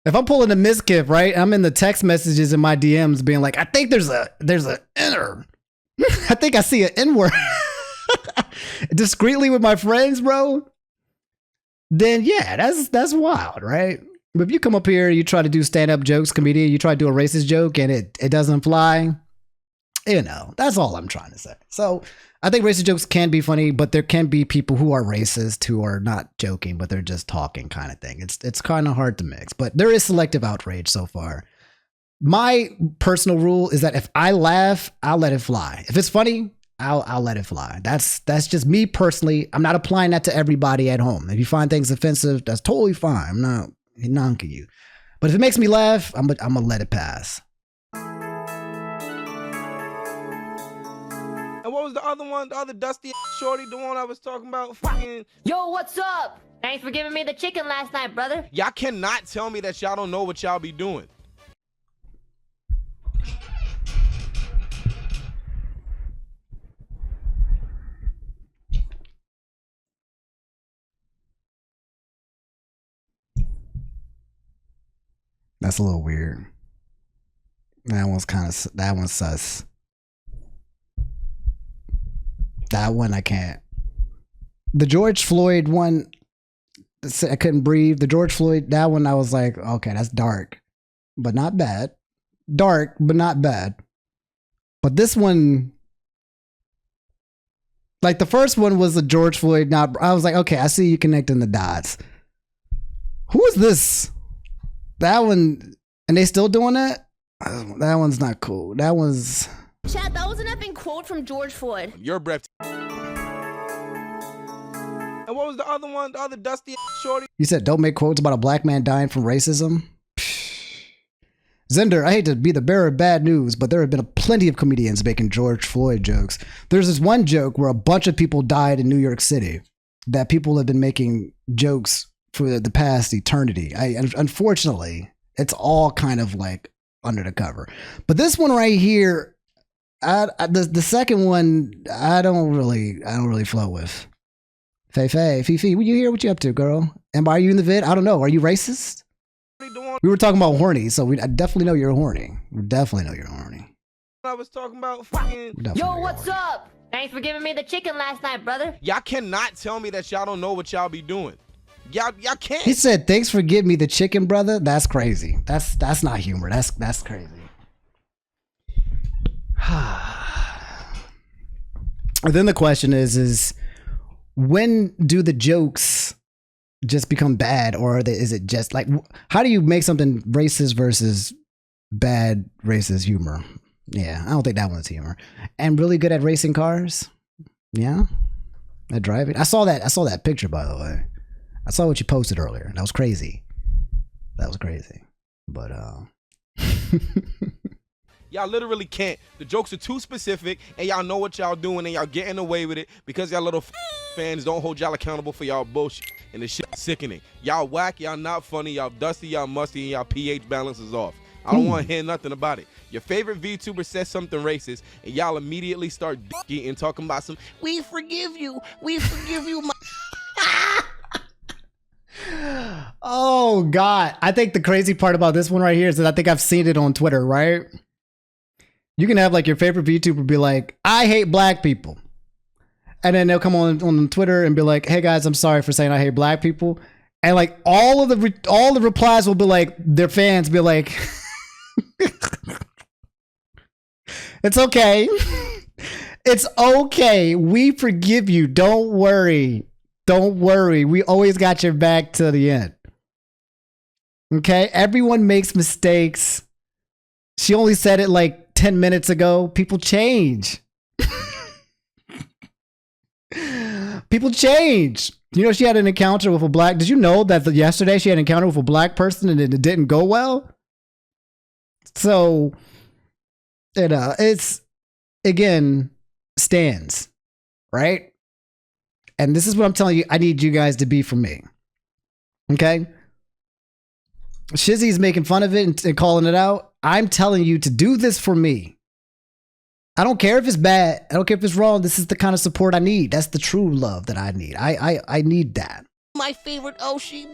If I'm pulling a miskiff, right? I'm in the text messages in my DMs being like, I think there's a inner. I think I see an N-word. Discreetly with my friends, bro. Then yeah, that's wild, right? But if you come up here, you try to do stand-up jokes, comedian, you try to do a racist joke and it doesn't fly, you know, that's all I'm trying to say. So I think racist jokes can be funny, but there can be people who are racist who are not joking, but they're just talking kind of thing. It's kind of hard to mix, but there is selective outrage so far. My personal rule is that if I laugh, I'll let it fly. If it's funny, I'll let it fly. That's just me personally. I'm not applying that to everybody at home. If you find things offensive, that's totally fine. I'm not knocking you. But if it makes me laugh, I'm gonna let it pass. And what was the other one? The other dusty shorty, the one I was talking about? Fucking. Yo, what's up? Thanks for giving me the chicken last night, brother. Y'all cannot tell me that y'all don't know what y'all be doing. That's a little weird. That one's sus. That one I can't. The George Floyd one, I couldn't breathe. The George Floyd, that one I was like, okay, that's dark, but not bad. Dark, but not bad. But this one, like the first one was the George Floyd, I was like, okay, I see you connecting the dots. Who is this? That one, and they still doing that? That one's not cool. That was... Chat, that was an effing quote from George Floyd. Your breath. And what was the other one? The other dusty shorty? You said don't make quotes about a black man dying from racism? Zender, I hate to be the bearer of bad news, but there have been plenty of comedians making George Floyd jokes. There's this one joke where a bunch of people died in New York City that people have been making jokes for the past eternity. Unfortunately, it's all kind of like under the cover. But this one right here, the second one, I don't really flow with. Fifi, what you here? What you up to, girl? And are you in the vid? I don't know. Are you racist? We were talking about horny, so I definitely know you're horny. We definitely know you're horny. I was talking about fucking. Yo, what's up? Thanks for giving me the chicken last night, brother. Y'all cannot tell me that y'all don't know what y'all be doing. Y'all can't. He said, "Thanks for giving me the chicken, brother." That's crazy. That's not humor. That's crazy. And then the question is when do the jokes just become bad, or is it just like, how do you make something racist versus bad racist humor? Yeah, I don't think that one's humor. And really good at racing cars. Yeah, at driving. I saw that picture, by the way. I saw what you posted earlier. That was crazy. That was crazy. But Y'all literally can't. The jokes are too specific, and y'all know what y'all doing, and y'all getting away with it because y'all little fans don't hold y'all accountable for y'all bullshit, and this shit sickening. Y'all whack, y'all not funny, y'all dusty, y'all musty, and y'all pH balance is off. I don't want to hear nothing about it. Your favorite VTuber says something racist, and y'all immediately start dicking and talking about some, We forgive you. We forgive you, oh God. I think the crazy part about this one right here is that I think I've seen it on Twitter, right? You can have like your favorite VTuber be like, I hate black people. And then they'll come on Twitter and be like, hey guys, I'm sorry for saying I hate black people. And like all the replies will be like, their fans be like, it's okay. It's okay. We forgive you. Don't worry. Don't worry. We always got your back till the end. Okay? Everyone makes mistakes. She only said it like 10 minutes ago. People change. People change. You know, she had an encounter with a black. Did you know that yesterday she had an encounter with a black person and it didn't go well? So, you know, it's, again, stands, right? And this is what I'm telling you, I need you guys to be for me. Okay? Shizzy's making fun of it and calling it out. I'm telling you to do this for me. I don't care if it's bad. I don't care if it's wrong. This is the kind of support I need. That's the true love that I need. I need that. My favorite Oshi.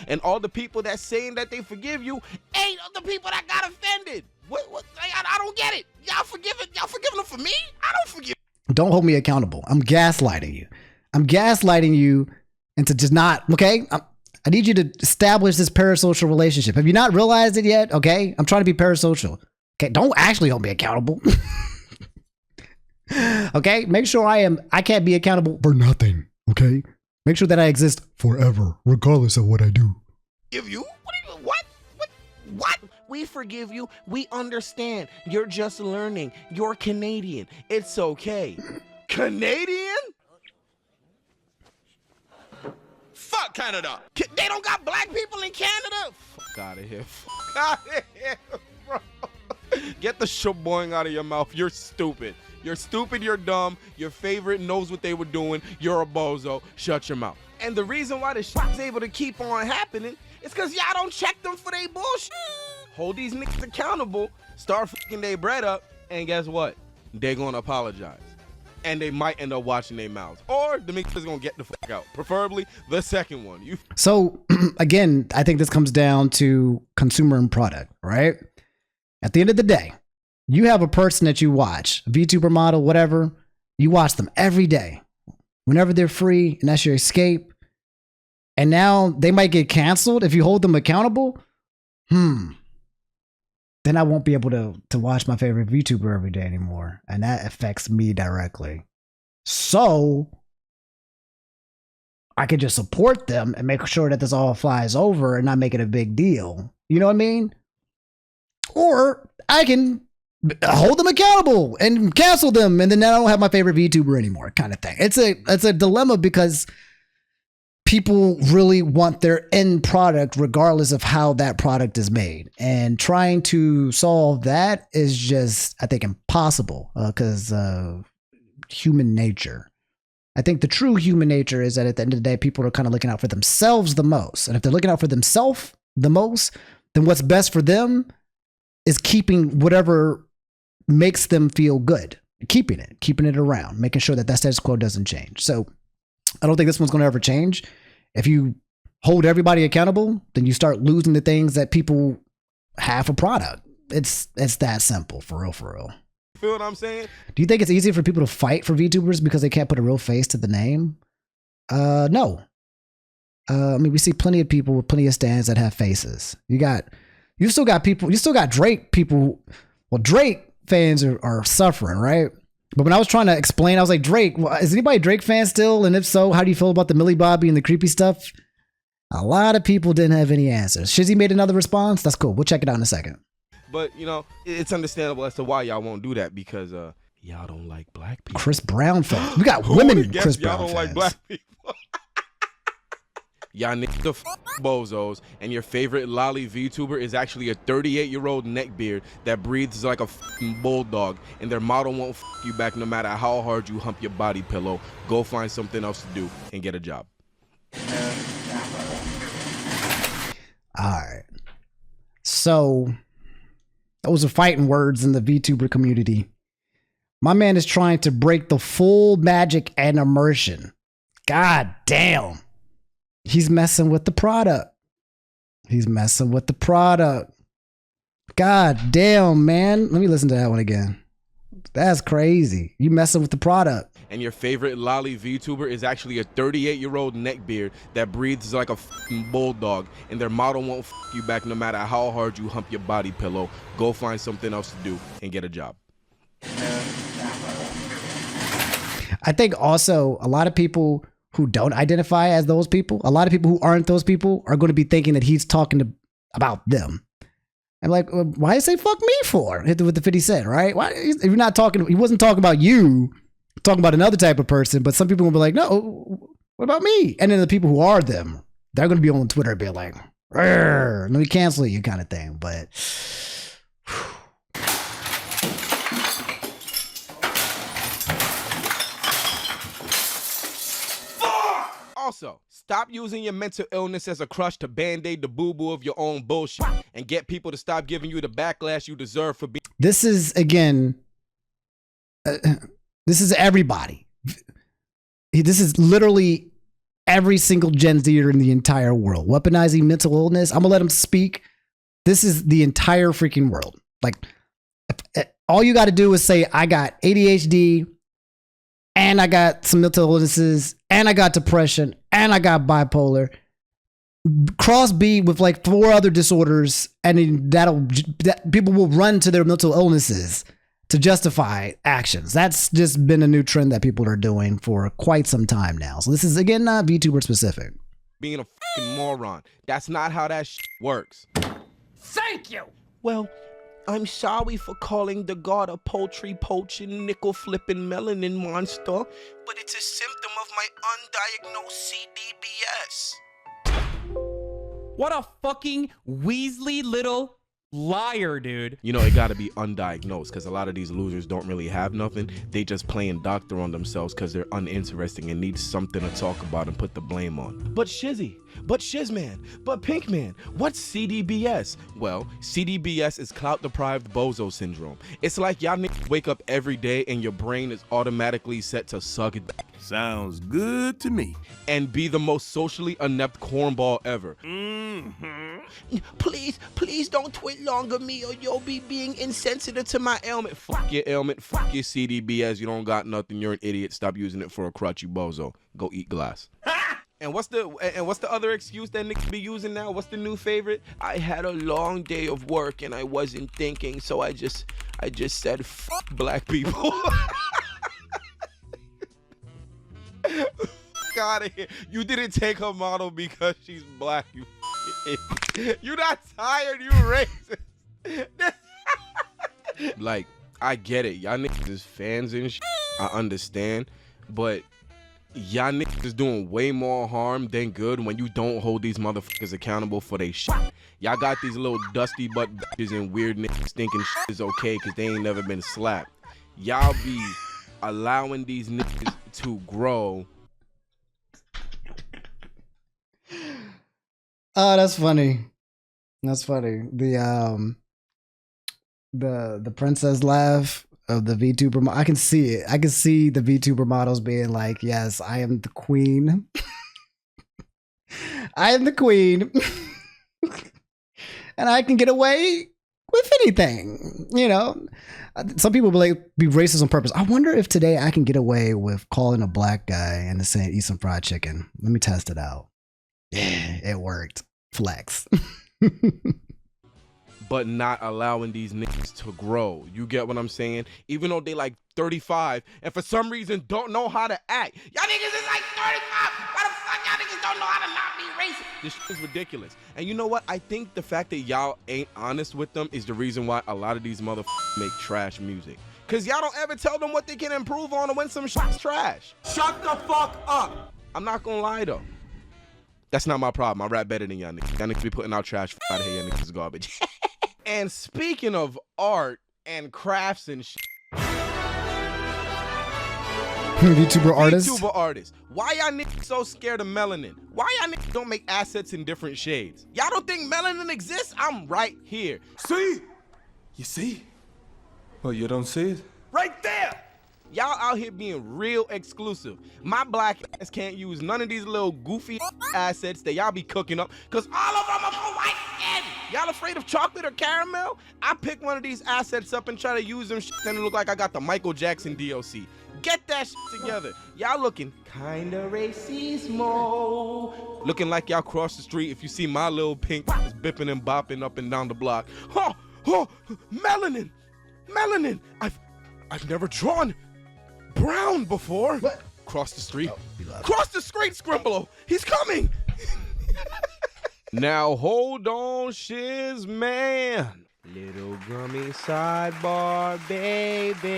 and all the people that saying that they forgive you ain't the people that got offended. What? I don't get it. Y'all forgiving them for me? I don't forgive. Don't hold me accountable. I'm gaslighting you. I'm gaslighting you into just not, okay? I need you to establish this parasocial relationship. Have you not realized it yet? Okay? I'm trying to be parasocial. Okay? Don't actually hold me accountable. Okay? Make sure I can't be accountable for nothing. Okay? Make sure that I exist forever, regardless of what I do. Give you? What? We forgive you. We understand. You're just learning. You're Canadian. It's okay. Canadian? Fuck Canada. They don't got black people in Canada? Fuck out of here. Fuck out of here, bro. Get the shit boing out of your mouth. You're stupid. You're stupid. You're dumb. Your favorite knows what they were doing. You're a bozo. Shut your mouth. And the reason why this shit's able to keep on happening is because y'all don't check them for their bullshit. Hold these niggas accountable, start fucking their bread up, and guess what? They're gonna apologize. And they might end up watching their mouths. Or the niggas gonna get the fuck out. Preferably the second one. So, again, I think this comes down to consumer and product, right? At the end of the day, you have a person that you watch, a VTuber model, whatever, you watch them every day. Whenever they're free, and that's your escape. And now they might get canceled if you hold them accountable. Then I won't be able to watch my favorite VTuber every day anymore. And that affects me directly. So I could just support them and make sure that this all flies over and not make it a big deal. You know what I mean? Or I can hold them accountable and cancel them, and then I don't have my favorite VTuber anymore, kind of thing. It's a dilemma because people really want their end product regardless of how that product is made. And trying to solve that is just, I think, impossible because of human nature. I think the true human nature is that at the end of the day, people are kind of looking out for themselves the most. And if they're looking out for themselves the most, then what's best for them is keeping whatever makes them feel good. Keeping it around, making sure that that status quo doesn't change. So I don't think this one's going to ever change. If you hold everybody accountable, then you start losing the things that people have for product. It's that simple, for real. Feel what I'm saying? Do you think it's easier for people to fight for VTubers because they can't put a real face to the name? No. I mean, we see plenty of people with plenty of stands that have faces. You still got Drake people. Well, Drake fans are suffering, right? But when I was trying to explain, I was like, Drake, is anybody a Drake fan still? And if so, how do you feel about the Millie Bobby and the creepy stuff? A lot of people didn't have any answers. Shizzy made another response. That's cool. We'll check it out in a second. But, you know, it's understandable as to why y'all won't do that because y'all don't like black people. Chris Brown fans. We got women Chris Brown y'all don't fans. like black people. Y'all niggas the bozos, and your favorite lolly VTuber is actually a 38-year-old neckbeard that breathes like a bulldog, and their model won't you back no matter how hard you hump your body pillow. Go find something else to do and get a job. Alright. So those are fighting words in the VTuber community. My man is trying to break the full magic and immersion. God damn. He's messing with the product. He's messing with the product. God damn, man. Let me listen to that one again. That's crazy. You messing with the product. And your favorite lolly VTuber is actually a 38-year-old neckbeard that breathes like a bulldog, and their model won't you back no matter how hard you hump your body pillow. Go find something else to do and get a job. I think also a lot of people who don't identify as those people, a lot of people who aren't those people are going to be thinking that he's talking about them. I'm like, well, why you say fuck me for? Hit with the 50 Cent, right? Why if you're not talking? He wasn't talking about you, talking about another type of person. But some people will be like, no, what about me? And then the people who are them, they're going to be on Twitter being like, let me cancel you, kind of thing. But Also, stop using your mental illness as a crutch to band-aid the boo-boo of your own bullshit and get people to stop giving you the backlash you deserve for being. this is, again, this is everybody. This is literally every single Gen Zer in the entire world. Weaponizing mental illness. I'm going to let him speak. This is the entire freaking world. Like, all you got to do is say, I got ADHD, and I got some mental illnesses, and I got depression, and I got bipolar. Cross B with like 4 other disorders, and that people will run to their mental illnesses to justify actions. That's just been a new trend that people are doing for quite some time now. So this is, again, not VTuber specific. Being a fucking moron. That's not how that shit works. Thank you! Well, I'm sorry for calling the god a poultry poaching, nickel flipping melanin monster, but it's a symptom of my undiagnosed CDBS. What a fucking Weasley little liar, dude. You know, it gotta be undiagnosed because a lot of these losers don't really have nothing. They just playing doctor on themselves because they're uninteresting and need something to talk about and put the blame on. But Shizzy, but Shizman, but Pinkman, what's CDBS? Well, CDBS is clout deprived bozo syndrome. It's like y'all niggas wake up every day and your brain is automatically set to suck it back. Sounds good to me. And be the most socially inept cornball ever. Please don't tweet longer me or you'll be being insensitive to my ailment. Fuck your ailment, fuck your CDBS. You don't got nothing, you're an idiot. Stop using it for a crutch, you bozo. Go eat glass. And what's the other excuse that niggas be using now? What's the new favorite? I had a long day of work and I wasn't thinking, so I just said fuck Black people. Out of here. You didn't take her model because she's black, you idiot. You not tired, you racist. Like, I get it. Y'all niggas is fans and shit. I understand. But y'all niggas is doing way more harm than good when you don't hold these motherfuckers accountable for they shit. Y'all got these little dusty butt bitches and weird niggas thinking shit is okay because they ain't never been slapped. Y'all be allowing these niggas to grow. Oh, that's funny. That's funny. The princess laugh of the VTuber. I can see it. I can see the VTuber models being like, "Yes, I am the queen. I am the queen, and I can get away with anything." You know, some people be racist on purpose. I wonder if today I can get away with calling a black guy and saying eat some fried chicken. Let me test it out. Yeah, it worked. Flex. But not allowing these niggas to grow. You get what I'm saying? Even though they like 35 and for some reason don't know how to act. Y'all niggas is like 35. Why the fuck y'all niggas don't know how to not be racist? This shit is ridiculous. And you know what? I think the fact that y'all ain't honest with them is the reason why a lot of these motherfuckers make trash music. Cause y'all don't ever tell them what they can improve on or when some shit's trash. Shut the fuck up. I'm not gonna lie though. That's not my problem. I rap better than y'all niggas. Y'all niggas be putting out trash out of here. Y'all niggas is garbage. And speaking of art and crafts and shit. VTuber artists. VTuber artists. Why y'all niggas so scared of melanin? Why y'all niggas don't make assets in different shades? Y'all don't think melanin exists? I'm right here. See? You see? Well, you don't see it? Right there! Y'all out here being real exclusive. My black ass can't use none of these little goofy assets that y'all be cooking up, cause all of them are for white skin. Y'all afraid of chocolate or caramel? I pick one of these assets up and try to use them shit, and it look like I got the Michael Jackson DLC. Get that shit together. Y'all looking kinda racismo. Looking like y'all cross the street if you see my little pink is bipping and bopping up and down the block. Oh, melanin. Melanin. I've never drawn brown before. What? Cross the street. Cross the street, Scrimblow. He's coming. Now hold on, shiz man. Little gummy sidebar, baby.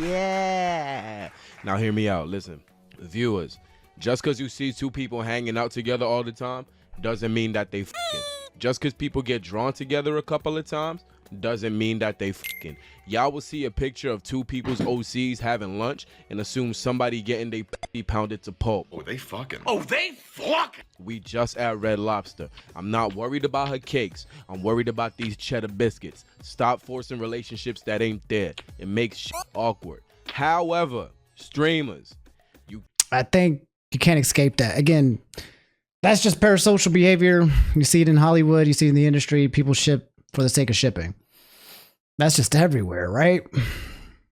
Yeah. Now hear me out. Listen, viewers. Just because you see two people hanging out together all the time doesn't mean that they f***ing. Just because people get drawn together a couple of times doesn't mean that they f***ing. Y'all will see a picture of two people's OCs having lunch and assume somebody getting they p pounded to pulp. Oh, they fucking. Oh, they fucking. We just at Red Lobster. I'm not worried about her cakes. I'm worried about these cheddar biscuits. Stop forcing relationships that ain't there. It makes shit awkward. However, streamers, I think you can't escape that. Again, that's just parasocial behavior. You see it in Hollywood. You see it in the industry. People ship for the sake of shipping. That's just everywhere, right?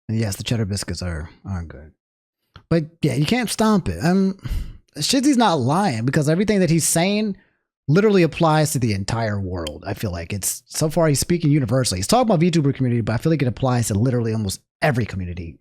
And yes, the cheddar biscuits aren't good. But yeah, you can't stomp it. Shizzy's not lying because everything that he's saying literally applies to the entire world. I feel like it's so far he's speaking universally. He's talking about VTuber community, but I feel like it applies to literally almost every community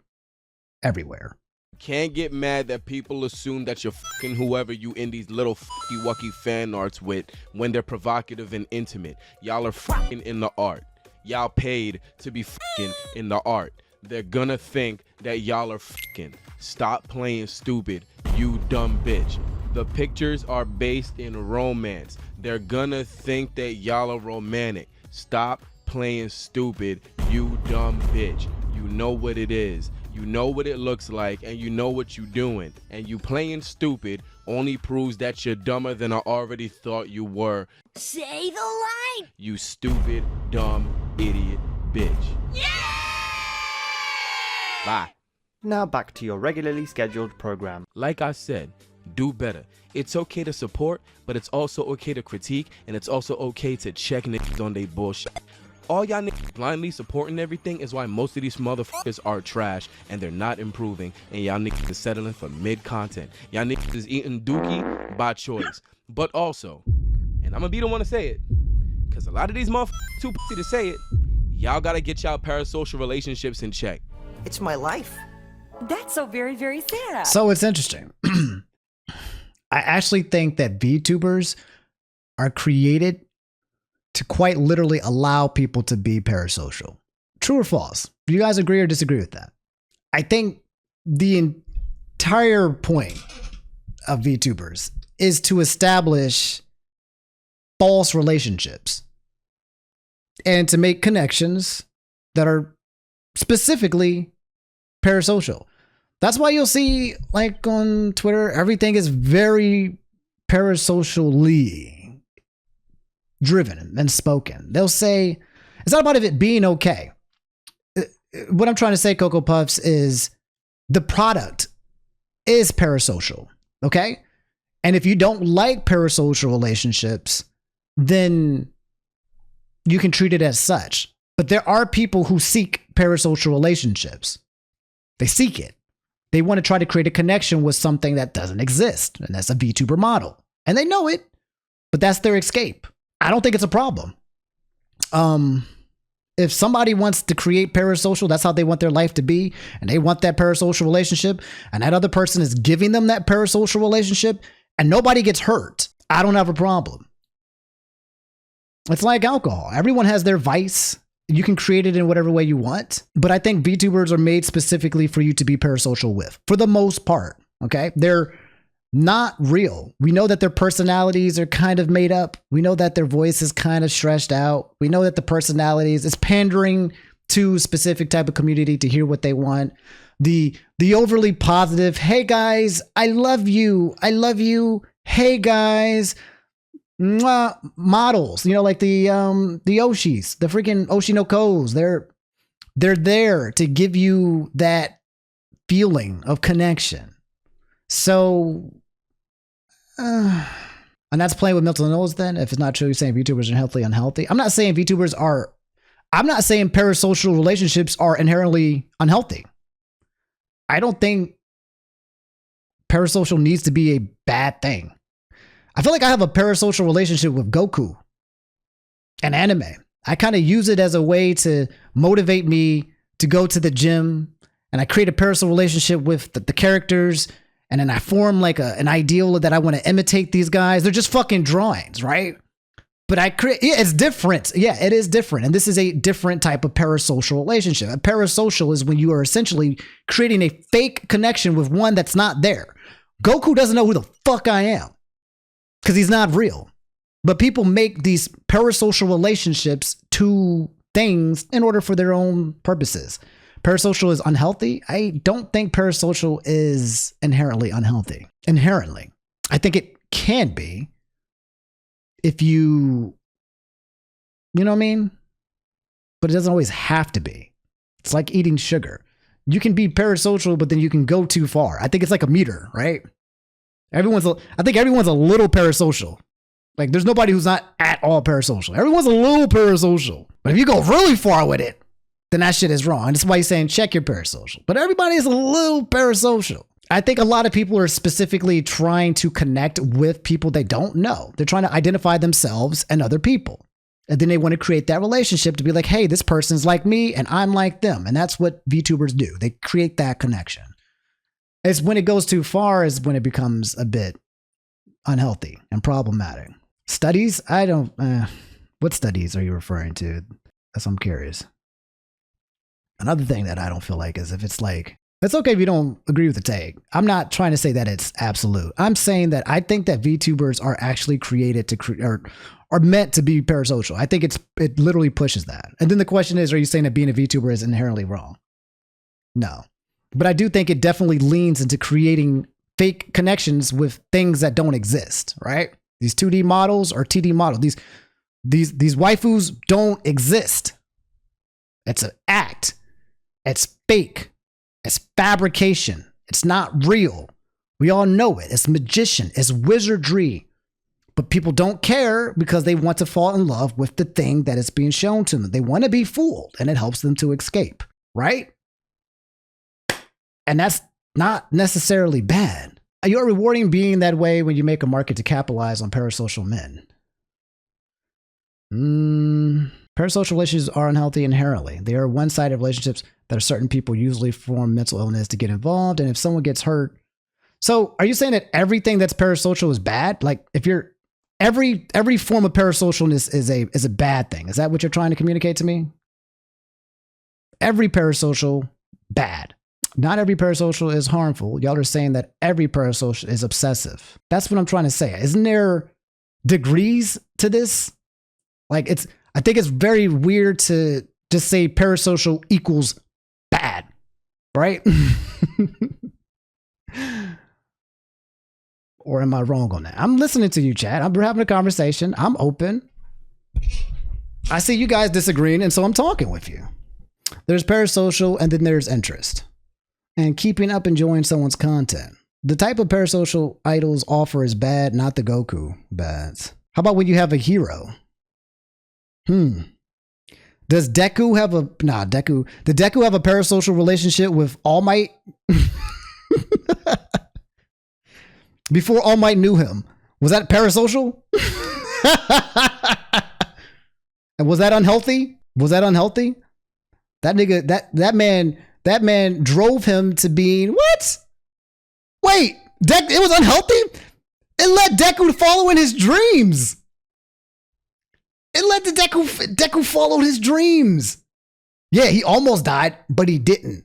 everywhere. can't get mad that people assume that you're fucking whoever you in these little fucky wucky fan arts with when they're provocative and intimate. Y'all are fucking in the art. Y'all paid to be fucking in the art. They're gonna think that y'all are fucking. Stop playing stupid, you dumb bitch. The pictures are based in romance. They're gonna think that y'all are romantic. Stop playing stupid, you dumb bitch. You know what it is. You know what it looks like, and you know what you doing. And you playing stupid only proves that you're dumber than I already thought you were. Say the line! You stupid, dumb, idiot bitch. Yeah! Bye. Now back to your regularly scheduled program. Like I said, do better. It's okay to support, but it's also okay to critique, and it's also okay to check niggas on they bullshit. All y'all niggas blindly supporting everything is why most of these motherfuckers are trash and they're not improving, and y'all niggas is settling for mid-content. Y'all niggas is eating dookie by choice. But also, and I'm gonna be the one to say it, because a lot of these motherfuckers too pussy to say it, y'all gotta get y'all parasocial relationships in check. It's my life. That's so very, very sad. So it's interesting. I actually think that VTubers are created to quite literally allow people to be parasocial. True or false? Do you guys agree or disagree with that? I think the entire point of VTubers is to establish false relationships and to make connections that are specifically parasocial. That's why you'll see, like on Twitter, everything is very parasocially driven and spoken. They'll say, it's not about it being okay. What I'm trying to say, Cocoa Puffs, is the product is parasocial, okay? And if you don't like parasocial relationships, then you can treat it as such. But there are people who seek parasocial relationships. They seek it. They want to try to create a connection with something that doesn't exist, and that's a VTuber model. And they know it, but that's their escape. I don't think it's a problem. If somebody wants to create parasocial, that's how they want their life to be, and they want that parasocial relationship, and that other person is giving them that parasocial relationship, and nobody gets hurt, I don't have a problem. It's like alcohol. Everyone has their vice. You can create it in whatever way you want, but I think VTubers are made specifically for you to be parasocial with, for the most part. Okay, they're not real. We know that their personalities are kind of made up. We know that their voice is kind of stretched out. We know that the personalities is pandering to a specific type of community to hear what they want. The overly positive, hey guys, I love you. I love you. Hey guys. Mwah, models, like the Oshis, the freaking Oshinokos. They're there to give you that feeling of connection. So and that's playing with mental illness then, if it's not true, you're saying VTubers are healthy, unhealthy. I'm not saying parasocial relationships are inherently unhealthy. I don't think parasocial needs to be a bad thing. I feel like I have a parasocial relationship with Goku and anime. I kind of use it as a way to motivate me to go to the gym, and I create a parasocial relationship with the characters, and then I form like an ideal that I want to imitate these guys. They're just fucking drawings, right? But it's different. Yeah, it is different. And this is a different type of parasocial relationship. A parasocial is when you are essentially creating a fake connection with one that's not there. Goku doesn't know who the fuck I am because he's not real. But people make these parasocial relationships to things in order for their own purposes. Parasocial is unhealthy. I don't think parasocial is inherently unhealthy. Inherently. I think it can be. If you know what I mean? But it doesn't always have to be. It's like eating sugar. You can be parasocial, but then you can go too far. I think it's like a meter, right? I think everyone's a little parasocial. Like there's nobody who's not at all parasocial. Everyone's a little parasocial. But if you go really far with it, then that shit is wrong. And that's why he's saying check your parasocial. But everybody is a little parasocial. I think a lot of people are specifically trying to connect with people they don't know. They're trying to identify themselves and other people. And then they want to create that relationship to be like, hey, this person's like me and I'm like them. And that's what VTubers do. They create that connection. It's when it goes too far is when it becomes a bit unhealthy and problematic. Studies? What studies are you referring to? That's I'm curious. Another thing that I don't feel like is if it's like, it's okay if you don't agree with the take. I'm not trying to say that it's absolute. I'm saying that I think that VTubers are actually created to are meant to be parasocial. I think it literally pushes that. And then the question is, are you saying that being a VTuber is inherently wrong? No. But I do think it definitely leans into creating fake connections with things that don't exist, right? These 2D models or TD models, these waifus don't exist. It's an act. It's fake. It's fabrication. It's not real. We all know it. It's magician. It's wizardry. But people don't care because they want to fall in love with the thing that is being shown to them. They want to be fooled, and it helps them to escape, right? And that's not necessarily bad. You're rewarding being that way when you make a market to capitalize on parasocial men. Parasocial relationships are unhealthy inherently. They are one-sided relationships that certain people usually form mental illness to get involved. And if someone gets hurt. So are you saying that everything that's parasocial is bad? Like if you're every form of parasocialness is a bad thing. Is that what you're trying to communicate to me? Every parasocial, bad. Not every parasocial is harmful. Y'all are saying that every parasocial is obsessive. That's what I'm trying to say. Isn't there degrees to this? Like I think it's very weird to just say parasocial equals bad, right? Or am I wrong on that? I'm listening to you, chat. We're having a conversation. I'm open. I see you guys disagreeing, and so I'm talking with you. There's parasocial, and then there's interest. And keeping up enjoying someone's content. The type of parasocial idols offer is bad, not the Goku bads. How about when you have a hero? Does Deku have did Deku have a parasocial relationship with All Might? Before All Might knew him. Was that parasocial? And was that unhealthy? That nigga, that man drove him to being what? Wait, it was unhealthy? It led Deku follow in his dreams. It led to Deku followed his dreams. Yeah, he almost died, but he didn't.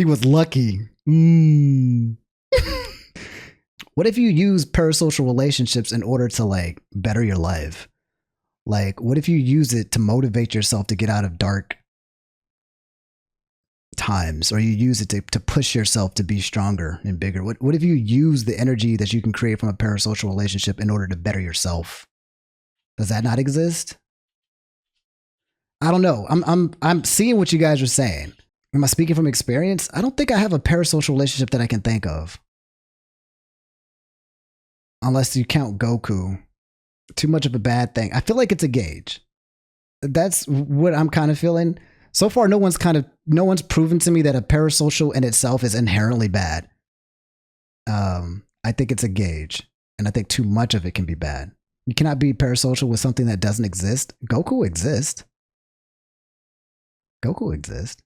was lucky. Mm. What if you use parasocial relationships in order to like better your life? Like, what if you use it to motivate yourself to get out of dark times, or you use it to push yourself to be stronger and bigger? What if you use the energy that you can create from a parasocial relationship in order to better yourself? Does that not exist? I don't know. I'm seeing what you guys are saying. Am I speaking from experience? I don't think I have a parasocial relationship that I can think of. Unless you count Goku. Too much of a bad thing. I feel like it's a gauge. That's what I'm kind of feeling. So far, no one's proven to me that a parasocial in itself is inherently bad. I think it's a gauge. And I think too much of it can be bad. You cannot be parasocial with something that doesn't exist. Goku exists. Goku exists.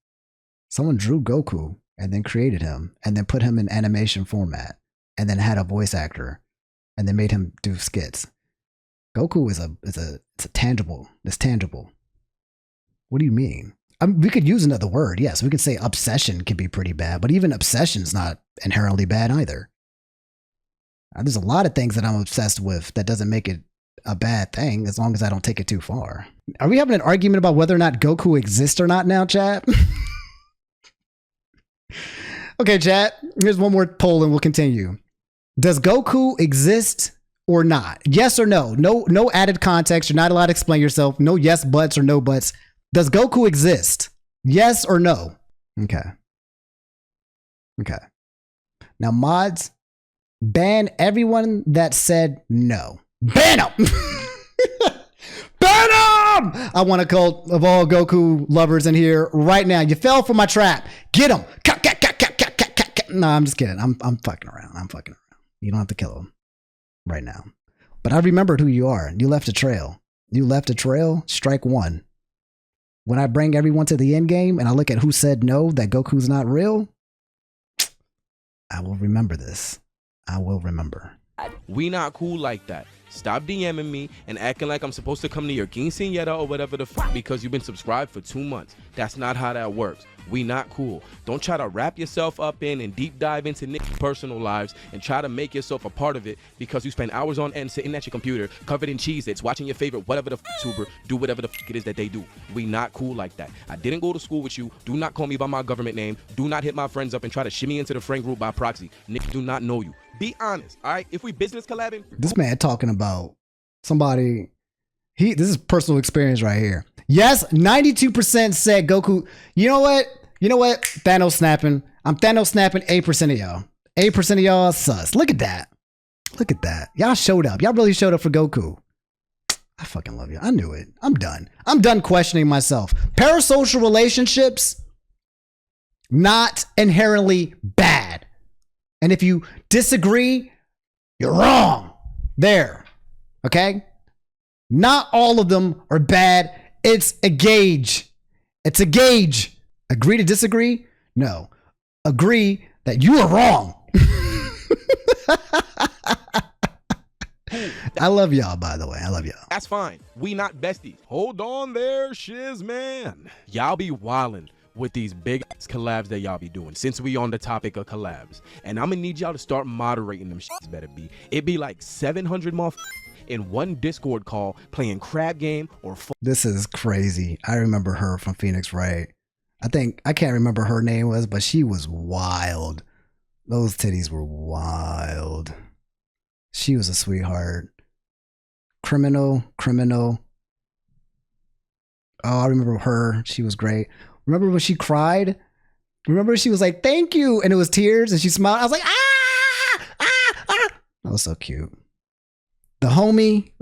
Someone drew Goku and then created him and then put him in animation format and then had a voice actor and then made him do skits. Goku is a tangible. It's tangible. What do you mean? We could use another word. Yes, we could say obsession can be pretty bad, but even obsession's not inherently bad either. There's a lot of things that I'm obsessed with that doesn't make it a bad thing as long as I don't take it too far. Are we having an argument about whether or not Goku exists or not now, chat? Okay, chat. Here's one more poll and we'll continue. Does Goku exist or not? Yes or no? No added context. You're not allowed to explain yourself. No yes buts or no buts. Does Goku exist? Yes or no? Okay. Okay. Now, mods, ban everyone that said no. Ban them! Ban them! I want a cult of all Goku lovers in here right now. You fell for my trap. Get them. No, I'm just kidding. I'm fucking around. I'm fucking around. You don't have to kill them right now. But I remembered who you are. You left a trail. You left a trail. Strike one. When I bring everyone to the end game and I look at who said no, that Goku's not real, I will remember this. I will remember. We not cool like that. Stop DMing me and acting like I'm supposed to come to your quinceañera or whatever the fuck because you've been subscribed for 2 months. That's not how that works. We not cool. Don't try to wrap yourself up in and deep dive into Nick's personal lives and try to make yourself a part of it because you spend hours on end sitting at your computer covered in Cheez-Its watching your favorite whatever the Vtuber do whatever the fuck it is that they do. We not cool like that. I didn't go to school with you. Do not call me by my government name. Do not hit my friends up and try to shimmy into the friend group by proxy. Nick do not know you. Be honest, all right? If we business collabing. This man talking about somebody, this is personal experience right here. Yes, 92% said Goku. You know what? Thanos snapping. I'm Thanos snapping 8% of y'all. 8% of y'all sus. Look at that. Look at that. Y'all showed up. Y'all really showed up for Goku. I fucking love you. I knew it. I'm done. I'm done questioning myself. Parasocial relationships, not inherently bad. And if you disagree, you're wrong. There. Okay? Not all of them are bad. It's a gauge. It's a gauge. Agree to disagree? No. Agree that you are wrong. I love y'all, by the way. I love y'all. That's fine. We not besties. Hold on there, shiz man. Y'all be wildin' with these big collabs that y'all be doing since we on the topic of collabs. And I'm gonna need y'all to start moderating them shits better be. It be like 700 more in one Discord call playing crab game or This is crazy. I remember her from Phoenix Wright. I can't remember her name was, but she was wild. Those titties were wild. She was a sweetheart. Criminal. Oh, I remember her. She was great. Remember when she cried? Remember she was like, thank you. And it was tears and she smiled. I was like, ah. That was so cute. The homie.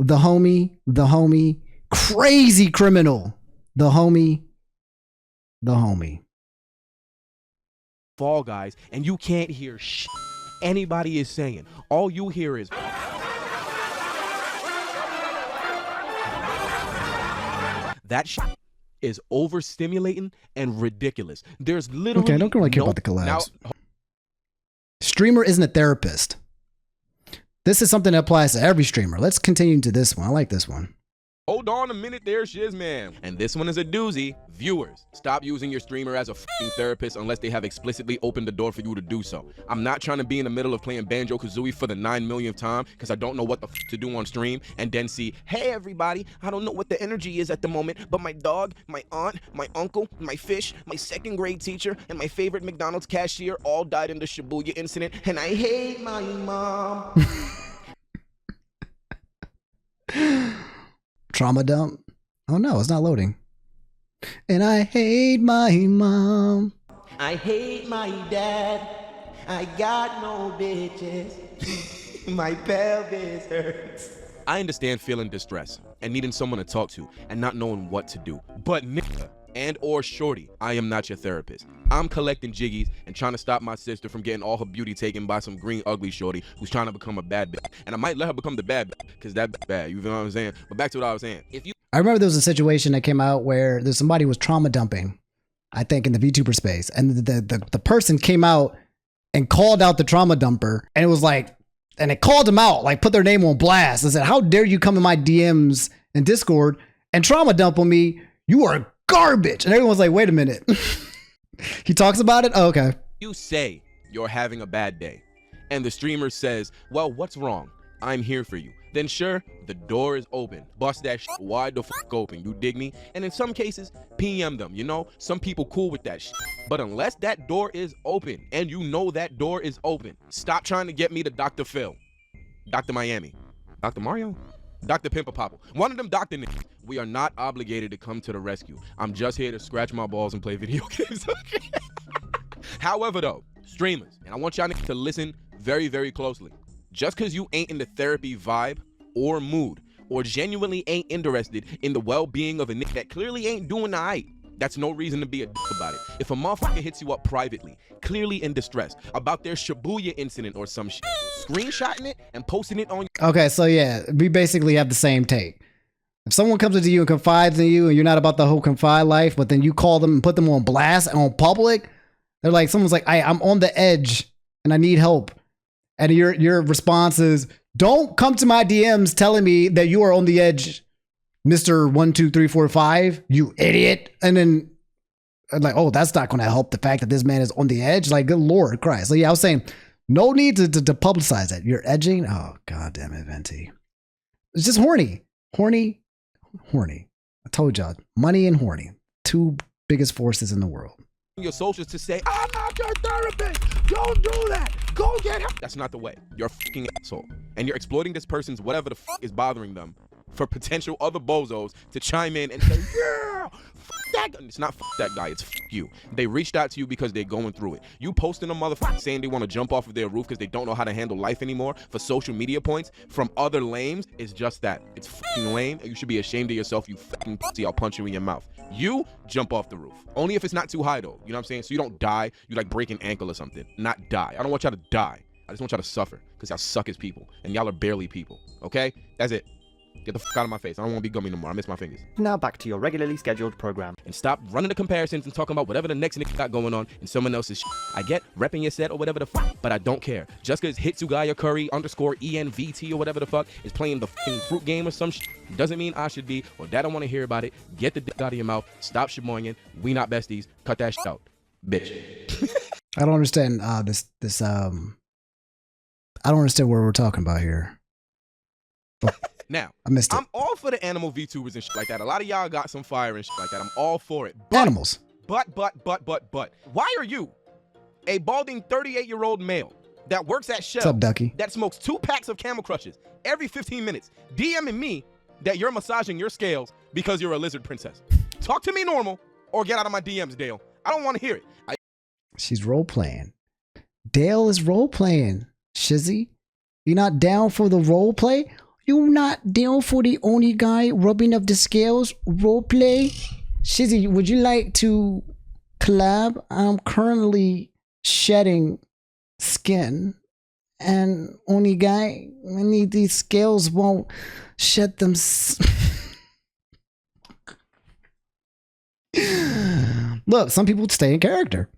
Crazy criminal. The homie. Fall Guys, and you can't hear anybody is saying. All you hear is that is overstimulating and ridiculous. There's literally okay. I don't really care about the collabs. Streamer isn't a therapist. This is something that applies to every streamer. Let's continue to this one. I like this one. Hold on a minute there, shiz man. And this one is a doozy. Viewers, stop using your streamer as a fucking therapist unless they have explicitly opened the door for you to do so. I'm not trying to be in the middle of playing Banjo-Kazooie for the 9 millionth time because I don't know what the to do on stream and then see, hey everybody, I don't know what the energy is at the moment, but my dog, my aunt, my uncle, my fish, my second grade teacher, and my favorite McDonald's cashier all died in the Shibuya incident, and I hate my mom. Trauma dump. Oh no, it's not loading. And I hate my mom. I hate my dad. I got no bitches. My pelvis hurts. I understand feeling distress and needing someone to talk to and not knowing what to do. But nigga and or shorty, I am not your therapist. I'm collecting jiggies and trying to stop my sister from getting all her beauty taken by some green ugly shorty who's trying to become a bad bitch. And I might let her become the bad bitch because that's bad. You know what I'm saying? But back to what I was saying. I remember there was a situation that came out where there's somebody was trauma dumping, I think in the VTuber space, and the person came out and called out the trauma dumper, and it was like, and it called them out, like put their name on blast and said, how dare you come in my DMs and Discord and trauma dump on me? You are garbage. And everyone's like, wait a minute. He talks about it? Oh, okay. You say you're having a bad day and the streamer says, well, what's wrong? I'm here for you. Then sure, the door is open. Bust that shit wide the fuck open, you dig me? And in some cases, PM them, you know? Some people cool with that shit. But unless that door is open, and you know that door is open, stop trying to get me to Dr. Phil, Dr. Miami, Dr. Mario, Dr. Pimpa Popple. One of them Dr. niggas. We are not obligated to come to the rescue. I'm just here to scratch my balls and play video games, okay? However though, streamers, and I want y'all niggas to listen very, very closely. Just because you ain't in the therapy vibe or mood or genuinely ain't interested in the well-being of a nigga that clearly ain't doing alright, that's no reason to be a dick about it. If a motherfucker hits you up privately, clearly in distress, about their Shibuya incident or some shit, screenshotting it and posting it on Okay, so yeah, we basically have the same take. If someone comes into you and confides in you and you're not about the whole confide life, but then you call them and put them on blast and on public, they're like, someone's like, I'm on the edge and I need help. And your response is, don't come to my DMs telling me that you are on the edge, Mr. 1, 2, 3, 4, 5, you idiot. And then I'm like, oh, that's not going to help the fact that this man is on the edge. Like, good Lord Christ. So yeah, I was saying, no need to publicize that. You're edging. Oh, God damn it, Venti. It's just horny. Horny. I told y'all, money and horny. Two biggest forces in the world. Your socials to say, I'm not your therapist. Don't do that. Go get help. That's not the way. You're a fucking asshole. And you're exploiting this person's whatever the fuck is bothering them for potential other bozos to chime in and say, yeah, fuck that guy. It's not fuck that guy, it's fuck you. They reached out to you because they're going through it. You posting a motherfucker saying they want to jump off of their roof because they don't know how to handle life anymore for social media points from other lames is just that. It's fucking lame. You should be ashamed of yourself, you fucking pussy. I'll punch you in your mouth. You jump off the roof. Only if it's not too high though. You know what I'm saying? So you don't die. You like break an ankle or something. Not die. I don't want y'all to die. I just want y'all to suffer because y'all suck as people and y'all are barely people. Okay? That's it. Get the fuck out of my face. I don't want to be gummy no more. I miss my fingers. Now back to your regularly scheduled program. And stop running the comparisons and talking about whatever the next nigga got going on in someone else's shit. I get repping your set or whatever the fuck, but I don't care. Just because Hitsugaya Curry _ ENVT or whatever the fuck is playing the fucking fruit game or some shit doesn't mean I should be or that I want to hear about it. Get the dick out of your mouth. Stop shamoying. We not besties. Cut that shit out. Bitch. I don't understand this I don't understand what we're talking about here. Now, I missed it. I'm all for the animal VTubers and shit like that. A lot of y'all got some fire and shit like that. I'm all for it. Animals. But, why are you, a balding 38-year-old male that works at Shell, What's up, Ducky? that smokes 2 packs of Camel Crushes every 15 minutes, DMing me that you're massaging your scales because you're a lizard princess? Talk to me normal or get out of my DMs, Dale. I don't want to hear it. She's role-playing. Dale is role-playing. Shizzy, you not down for the role-play? You not down for the only guy rubbing up the scales role-play? Shizzy, would you like to collab? I'm currently shedding skin. And only guy, I need these scales won't shed them. Look, some people stay in character.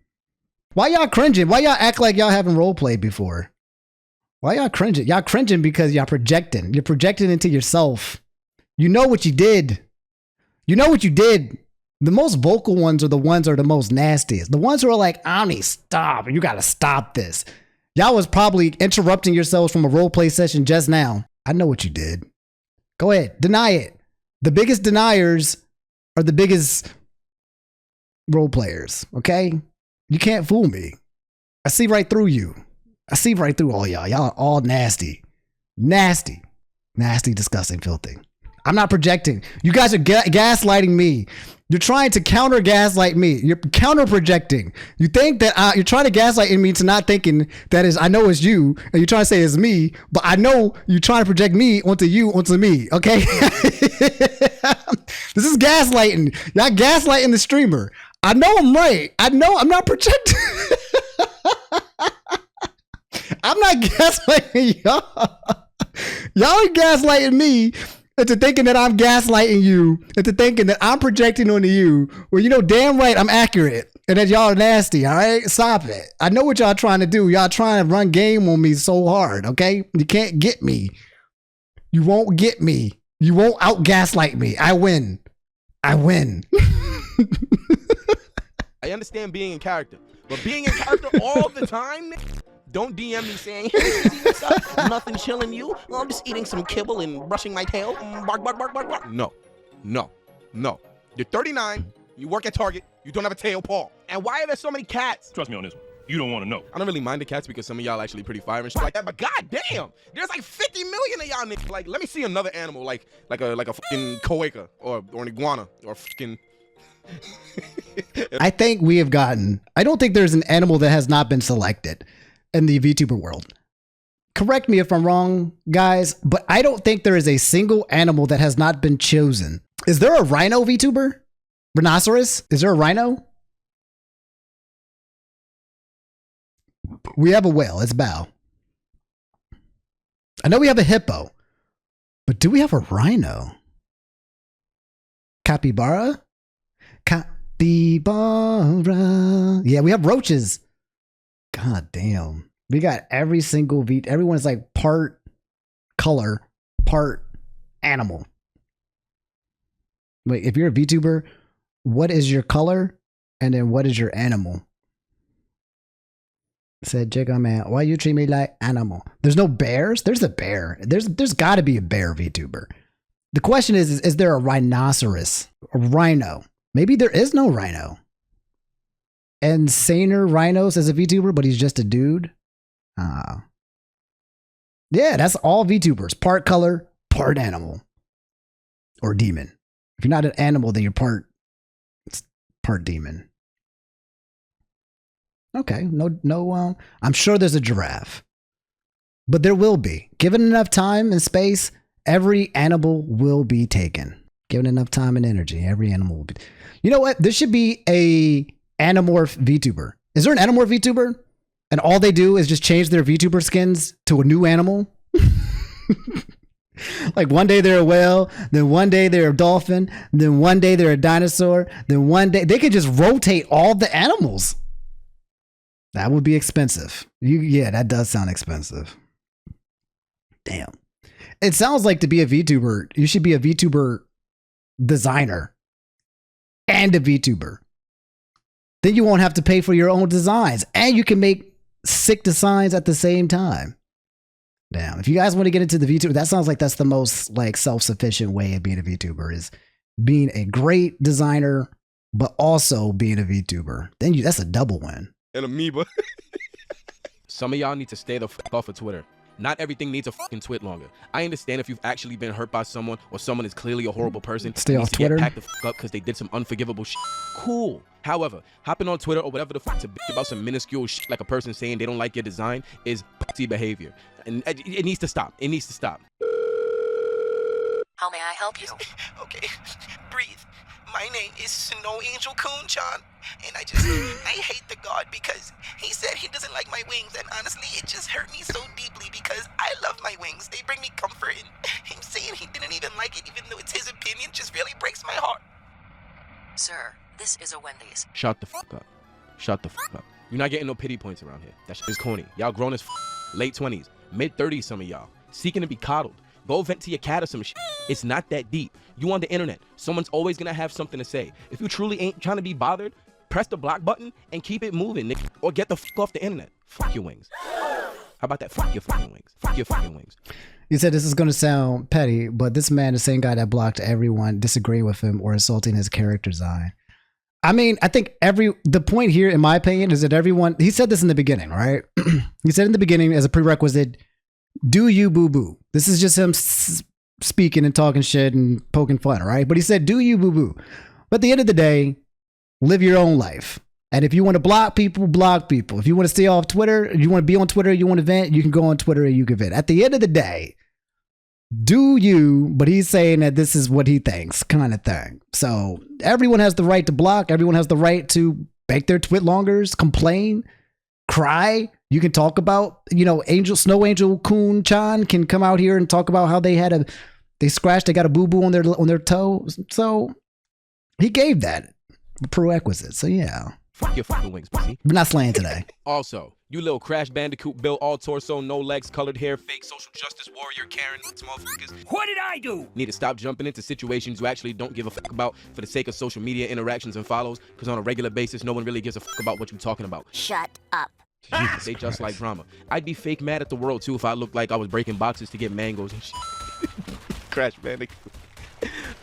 Why y'all cringing? Why y'all act like y'all haven't roleplayed before? Why y'all cringing? Y'all cringing because y'all projecting. You're projecting into yourself You know what you did. You know what you did. The most vocal ones are the ones that are the most nastiest. The ones who are like, Omni, stop. You got to stop this. Y'all was probably interrupting yourselves from a roleplay session just now. I know what you did. Go ahead. Deny it. The biggest deniers are the biggest role players. Okay? You can't fool me. I see right through you. I see right through all y'all. Y'all are all nasty. Nasty. Nasty, disgusting, filthy. I'm not projecting. You guys are gaslighting me. You're trying to counter gaslight me. You're counter projecting. You think that you're trying to gaslight me into not thinking that is, I know it's you, and you're trying to say it's me, but I know you're trying to project me onto you, onto me, okay? This is gaslighting. Y'all gaslighting the streamer. I know I'm right. I know I'm not projecting. I'm not gaslighting y'all. Y'all are gaslighting me into thinking that I'm gaslighting you, into thinking that I'm projecting onto you, well, you know damn right I'm accurate, and that y'all are nasty, all right? Stop it. I know what y'all trying to do. Y'all trying to run game on me so hard, okay? You can't get me. You won't get me. You won't out-gaslight me. I win. I win. I understand being in character, but being in character all the time, don't DM me saying, Hey, what's up? Nothing chilling you? Well, I'm just eating some kibble and brushing my tail. Bark, bark, bark, bark, bark. no. You're 39, you work at Target, you don't have a tail paw. And why are there so many cats? Trust me on this one. You don't want to know. I don't really mind the cats because some of y'all actually pretty fire and shit like that, but goddamn, there's like 50 million of y'all niggas. Like, let me see another animal, like a fucking coaca or an iguana or fucking. I think we have gotten, I don't think there's an animal that has not been selected in the VTuber world. Correct me if I'm wrong, guys, but I don't think there is a single animal that has not been chosen. Is there a rhino VTuber? Rhinoceros? Is there a rhino? We have a whale. It's Bao. I know we have a hippo, but do we have a rhino? Capybara? Capybara. Yeah, we have roaches. God damn. We got every single everyone's like part color, part animal. Wait, if you're a VTuber, what is your color? And then what is your animal? Said Jigga Man, why you treat me like animal? There's no bears? There's a bear. There's gotta be a bear VTuber. The question is there a rhinoceros? A rhino? Maybe there is no rhino. And Saner Rhinos as a VTuber, but he's just a dude. Yeah, that's all VTubers. Part color, part animal. Or demon. If you're not an animal, then you're part demon. Okay, no, I'm sure there's a giraffe. But there will be. Given enough time and space, every animal will be taken. Given enough time and energy, every animal will be. You know what? There should be a Animorph VTuber. Is there an Animorph VTuber? And all they do is just change their VTuber skins to a new animal? Like one day they're a whale, then one day they're a dolphin, then one day they're a dinosaur, then one day they could just rotate all the animals. That would be expensive. Yeah, that does sound expensive. Damn. It sounds like to be a VTuber, you should be a VTuber designer and a VTuber. Then you won't have to pay for your own designs and you can make sick designs at the same time. Damn. If you guys want to get into the VTuber, that sounds like that's the most like self-sufficient way of being a VTuber is being a great designer, but also being a VTuber. Then that's a double win. An amoeba. Some of y'all need to stay the fuck off of Twitter. Not everything needs a fucking twit longer. I understand if you've actually been hurt by someone or someone is clearly a horrible person. Stay off Twitter. Get packed the fuck up because they did some unforgivable shit. Cool. However, hopping on Twitter or whatever the fuck to bitch about some minuscule shit like a person saying they don't like your design is pussy behavior. And it needs to stop. It needs to stop. How may I help you? Okay, breathe. My name is Snow Angel Kunchan, and I hate the god because he said he doesn't like my wings, and honestly, it just hurt me so deeply because I love my wings. They bring me comfort, and him saying he didn't even like it, even though it's his opinion, just really breaks my heart. Sir, this is a Wendy's. Shut the fuck up. Shut the fuck up. You're not getting no pity points around here. That shit is corny. Y'all grown as late 20s, mid 30s, some of y'all, seeking to be coddled. Go vent to your cat or some shit. It's not that deep. You on the internet. Someone's always gonna have something to say. If you truly ain't trying to be bothered, press the block button and keep it moving, nigga. Or get the fuck off the internet. Fuck your wings. How about that? Fuck your fucking wings. Fuck your fucking wings. He said this is going to sound petty, but this man is the same guy that blocked everyone disagreeing with him or insulting his character design. I mean, I think the point here, in my opinion, is that everyone, he said this in the beginning, right? He said in the beginning as a prerequisite, do you boo boo. This is just him speaking and talking shit and poking fun, right? But he said, do you boo boo. But at the end of the day, live your own life. And if you want to block people, block people. If you want to stay off Twitter, you want to be on Twitter, you want to vent, you can go on Twitter and you can vent. At the end of the day, do you, but he's saying that this is what he thinks, kind of thing. So everyone has the right to block. Everyone has the right to bake their twit longers, complain, cry. You can talk about, you know, Snow Angel Kun Chan can come out here and talk about how they got a boo-boo on their toe. So he gave that prerequisite. So yeah. Fuck your fucking wings, pussy. We're not slaying today. Also, you little Crash Bandicoot built all torso, no legs, colored hair, fake social justice warrior Karen motherfuckers. What did I do? Need to stop jumping into situations you actually don't give a fuck about for the sake of social media interactions and follows, because on a regular basis, no one really gives a fuck about what you're talking about. Shut up. Jesus, they just like drama. I'd be fake mad at the world too if I looked like I was breaking boxes to get mangoes and shit. Crash Bandicoot.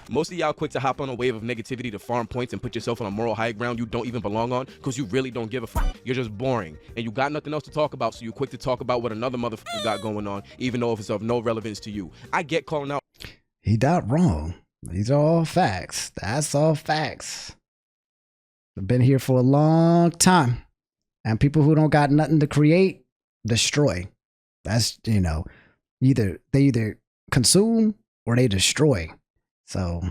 Most of y'all quick to hop on a wave of negativity to farm points and put yourself on a moral high ground you don't even belong on because you really don't give a fuck. You're just boring and you got nothing else to talk about, so you quick to talk about what another motherfucker got going on, even though if it's of no relevance to you. I get calling out. He not wrong. These are all facts. That's all facts. I've been here for a long time. And people who don't got nothing to create, destroy. That's, you know, they either consume or they destroy. So,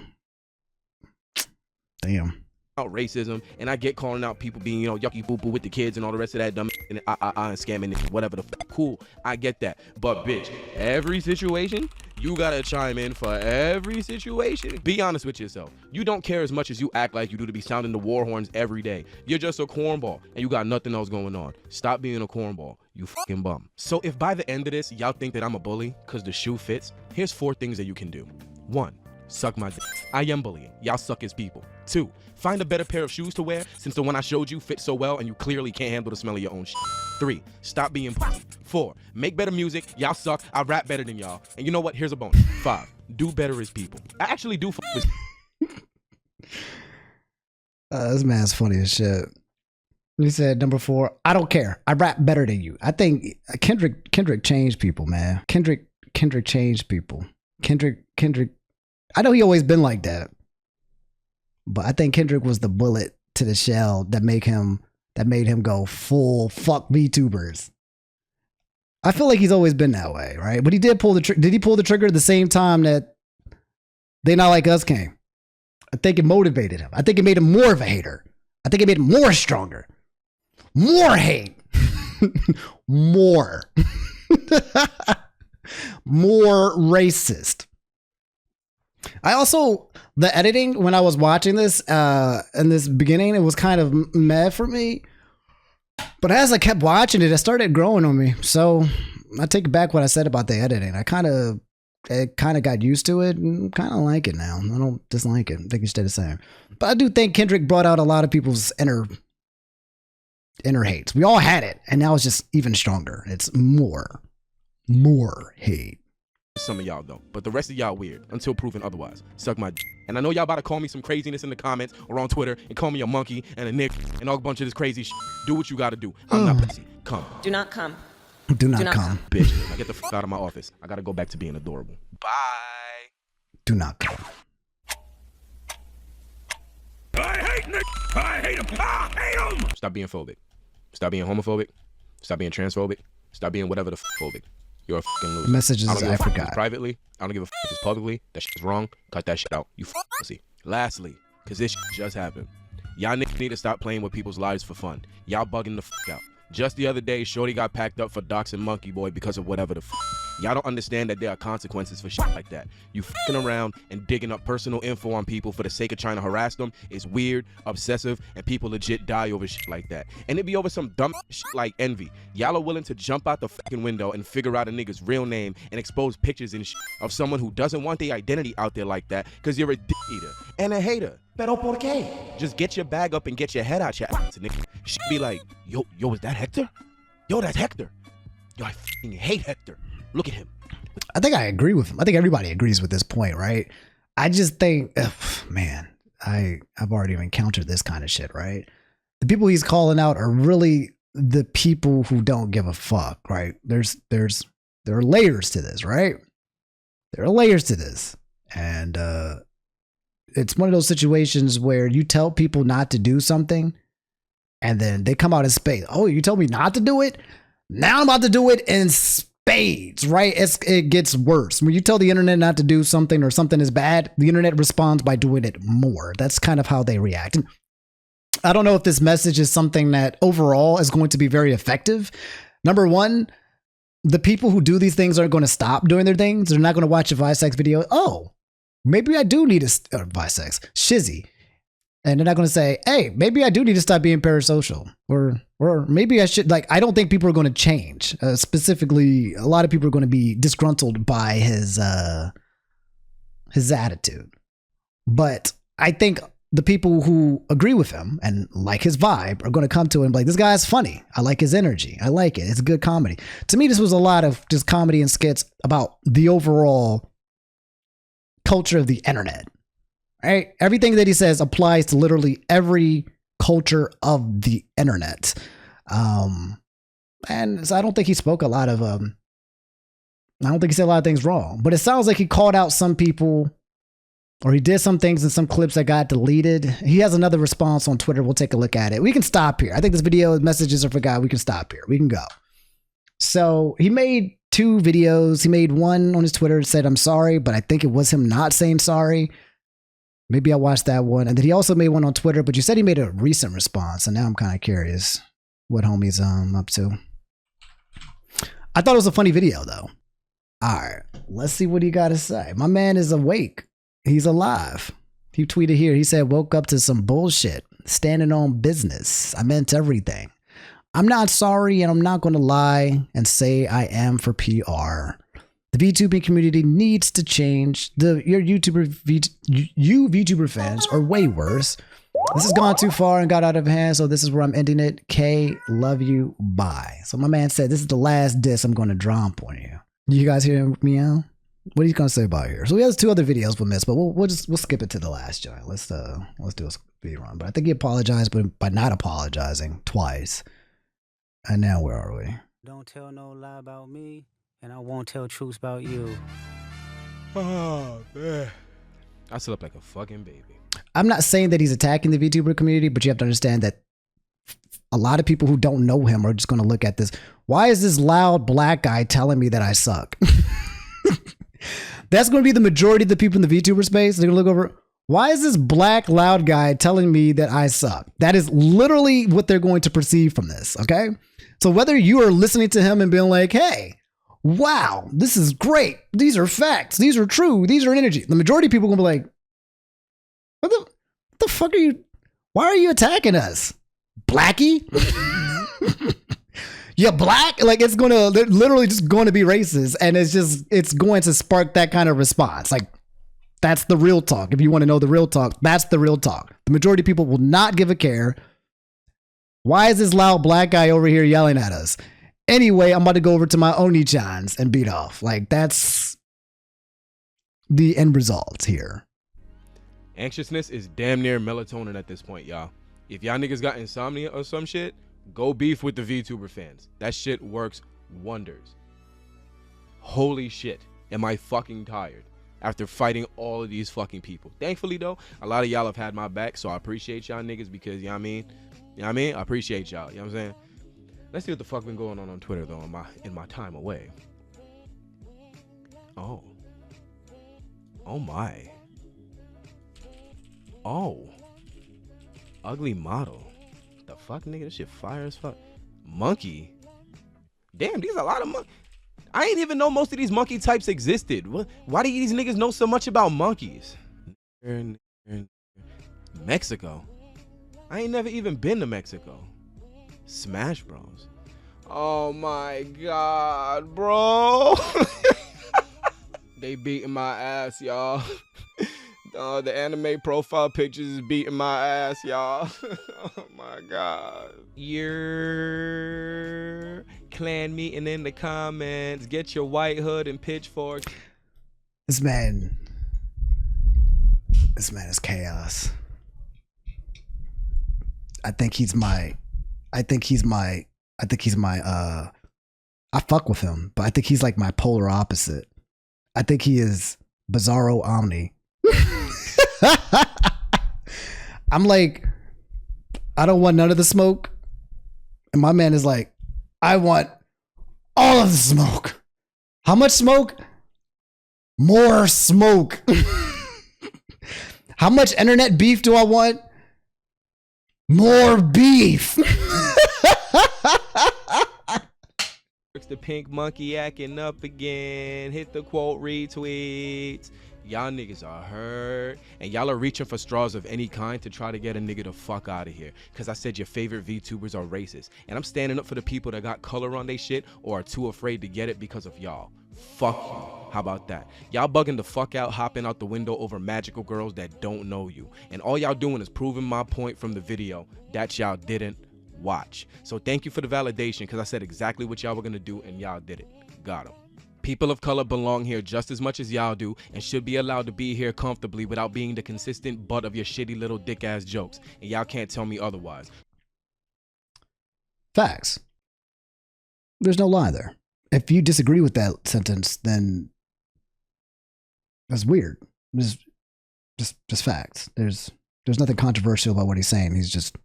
damn. Racism, and I get calling out people being, you know, yucky boo boo with the kids and all the rest of that dumb and and scamming and whatever the fuck. Cool, I get that. But bitch, every situation, you gotta chime in for every situation. Be honest with yourself. You don't care as much as you act like you do to be sounding the war horns every day. You're just a cornball and you got nothing else going on. Stop being a cornball, you fucking bum. So if by the end of this, y'all think that I'm a bully because the shoe fits, here's 4 things that you can do. 1. Suck my dick. I am bullying. Y'all suck as people. 2. Find a better pair of shoes to wear since the one I showed you fits so well and you clearly can't handle the smell of your own shit. 3. Stop being pussy. 4. Make better music. Y'all suck. I rap better than y'all. And you know what? Here's a bonus. 5. Do better as people. I actually do fuck with. This man's funny as shit. He said, number 4, I don't care. I rap better than you. I think Kendrick changed people, man. Kendrick changed people. Kendrick, I know he always been like that. But I think Kendrick was the bullet to the shell that made him go full fuck VTubers. I feel like he's always been that way, right? But he did pull the trigger. Did he pull the trigger at the same time that They Not Like Us came? I think it motivated him. I think it made him more of a hater. I think it made him more stronger. More hate. More. More racist. I also, the editing, when I was watching this in this beginning, it was kind of meh for me. But as I kept watching it, it started growing on me. So I take back what I said about the editing. I kind of got used to it and kind of like it now. I don't dislike it. I think it stayed the same. But I do think Kendrick brought out a lot of people's inner hates. We all had it, and now it's just even stronger. It's more hate. Some of y'all though, but the rest of y'all weird until proven otherwise. Suck my d. And I know y'all about to call me some craziness in the comments or on Twitter and call me a monkey and a nick and all a bunch of this crazy shit. Do what you gotta do. I'm not pussy. Come. Do not come. Do not come. Bitch, I get the fuck out of my office. I gotta go back to being adorable. Bye. Do not come. I hate Nick. I hate him. I hate him. Stop being phobic. Stop being homophobic. Stop being transphobic. Stop being whatever the phobic. You're a fucking loser. Messages I don't give I a fuck if forgot. it's privately. I don't give a fuck if it's publicly. That shit's wrong. Cut that shit out. You pussy. Lastly, cause this shit just happened. Y'all niggas need to stop playing with people's lives for fun. Y'all bugging the fuck out. Just the other day, Shorty got packed up for doxing Monkey Boy because of whatever the fuck. Y'all don't understand that there are consequences for shit like that. You fucking around and digging up personal info on people for the sake of trying to harass them is weird, obsessive, and people legit die over shit like that. And it be over some dumb shit like envy. Y'all are willing to jump out the fucking window and figure out a nigga's real name and expose pictures and shit of someone who doesn't want their identity out there like that because you're a dick eater and a hater. Pero por qué? Just get your bag up and get your head out your ass, nigga. Shit be like, yo, is that Hector? Yo, that's Hector. Yo, I fucking hate Hector. Look at him. I think I agree with him. I think everybody agrees with this point, right? I just think, man, I've already encountered this kind of shit, right? The people he's calling out are really the people who don't give a fuck, right? There are layers to this, right? There are layers to this. And it's one of those situations where you tell people not to do something and then they come out in spades. Oh, you told me not to do it? Now I'm about to do it in spades, right? It gets worse. When you tell the internet not to do something or something is bad, the internet responds by doing it more. That's kind of how they react. And I don't know if this message is something that overall is going to be very effective. Number one, the people who do these things aren't going to stop doing their things. They're not going to watch a Visex video. Oh, maybe I do need a Visex, Shizzy. And they're not going to say, hey, maybe I do need to stop being parasocial. Or maybe I should, like, I don't think people are going to change. Specifically, a lot of people are going to be disgruntled by his attitude. But I think the people who agree with him and like his vibe are going to come to him like, this guy's funny. I like his energy. I like it. It's good comedy. To me, this was a lot of just comedy and skits about the overall culture of the internet. Right? Everything that he says applies to literally every culture of the internet. And so I don't think he spoke a lot of, I don't think he said a lot of things wrong, but it sounds like he called out some people or he did some things in some clips that got deleted. He has another response on Twitter. We'll take a look at it. We can stop here. I think this video messages are forgot. We can stop here. We can go. So he made 2 videos. He made one on his Twitter that said, I'm sorry, but I think it was him not saying sorry. Maybe I watched that one. And then he also made one on Twitter, but you said he made a recent response. And now I'm kind of curious what homie's up to. I thought it was a funny video though. All right, let's see what he got to say. My man is awake. He's alive. He tweeted here. He said, woke up to some bullshit, standing on business. I meant everything. I'm not sorry and I'm not going to lie and say I am for PR. The VTubing community needs to change. Your VTuber fans are way worse. This has gone too far and got out of hand, so this is where I'm ending it. K, love you, bye. So my man said, this is the last diss I'm going to drop on you. You guys hear me out? What are you going to say about here? So he has 2 other videos we'll miss, but we'll skip it to the last joint. Let's do a speed run. But I think he apologized by not apologizing twice. And now where are we? Don't tell no lie about me. And I won't tell truths about you. Oh, man. I slept like a fucking baby. I'm not saying that he's attacking the VTuber community, but you have to understand that a lot of people who don't know him are just going to look at this. Why is this loud black guy telling me that I suck? That's going to be the majority of the people in the VTuber space. They're going to look over. Why is this black loud guy telling me that I suck? That is literally what they're going to perceive from this. Okay. So whether you are listening to him and being like, hey, wow, this is great. These are facts. These are true. These are energy. The majority of people are going to be like, what the fuck are you? Why are you attacking us? Blackie? You're black? Like they're literally just going to be racist. And it's going to spark that kind of response. Like that's the real talk. If you want to know the real talk, that's the real talk. The majority of people will not give a care. Why is this loud black guy over here yelling at us? Anyway, I'm about to go over to my Oni-chans and beat off. Like, that's the end result here. Anxiousness is damn near melatonin at this point, y'all. If y'all niggas got insomnia or some shit, go beef with the VTuber fans. That shit works wonders. Holy shit, am I fucking tired after fighting all of these fucking people. Thankfully, though, a lot of y'all have had my back, so I appreciate y'all niggas because, you know what I mean? You know what I mean? I appreciate y'all, you know what I'm saying? Let's see what the fuck been going on Twitter, though, in my time away. Oh. Oh, my. Oh. Ugly model. The fuck, nigga? This shit fire as fuck. Monkey. Damn, these are a lot of monkeys. I ain't even know most of these monkey types existed. Why do these niggas know so much about monkeys? Mexico? I ain't never even been to Mexico. Smash Bros. Oh my God, bro. They beating my ass, y'all. The anime profile pictures is beating my ass, y'all. Oh my God. Your clan meeting in the comments. Get your white hood and pitchfork. This man is chaos. I fuck with him, but I think he's like my polar opposite. I think he is Bizarro Omni. I'm like, I don't want none of the smoke. And my man is like, I want all of the smoke. How much smoke? More smoke. How much internet beef do I want? More beef. The pink monkey acting up again. Hit the quote retweets. Y'all niggas are hurt, and y'all are reaching for straws of any kind to try to get a nigga the fuck out of here. Cause I said your favorite VTubers are racist, and I'm standing up for the people that got color on they shit or are too afraid to get it because of y'all. Fuck you. How about that? Y'all bugging the fuck out, hopping out the window over magical girls that don't know you, and all y'all doing is proving my point from the video that y'all didn't watch. So thank you for the validation, because I said exactly what y'all were gonna do and y'all did it. Got him. People of color belong here just as much as y'all do and should be allowed to be here comfortably without being the consistent butt of your shitty little dick ass jokes, and y'all can't tell me otherwise. Facts. There's no lie there. If you disagree with that sentence, then that's weird. Just facts. There's nothing controversial about what he's saying. He's just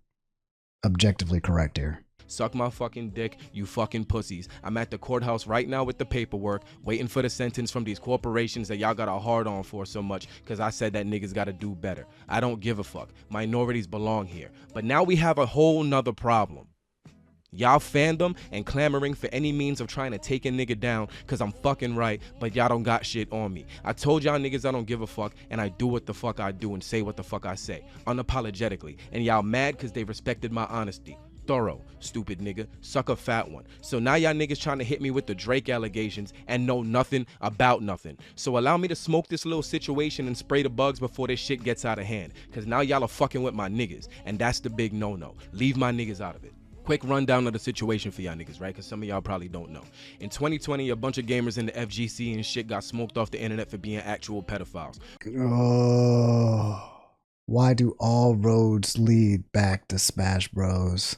objectively correct here. Suck my fucking dick, you fucking pussies. I'm at the courthouse right now with the paperwork, waiting for the sentence from these corporations that y'all got a hard on for so much, because I said that niggas gotta do better. I don't give a fuck. Minorities belong here. But now we have a whole nother problem. Y'all fandom and clamoring for any means of trying to take a nigga down because I'm fucking right, but y'all don't got shit on me. I told y'all niggas I don't give a fuck, and I do what the fuck I do and say what the fuck I say, unapologetically. And y'all mad because they respected my honesty. Thorough, stupid nigga, suck a fat one. So now y'all niggas trying to hit me with the Drake allegations and know nothing about nothing. So allow me to smoke this little situation and spray the bugs before this shit gets out of hand, because now y'all are fucking with my niggas, and that's the big no-no. Leave my niggas out of it. Quick rundown of the situation for y'all niggas, right? Because some of y'all probably don't know. In 2020, a bunch of gamers in the FGC and shit got smoked off the internet for being actual pedophiles. Oh, why do all roads lead back to Smash Bros?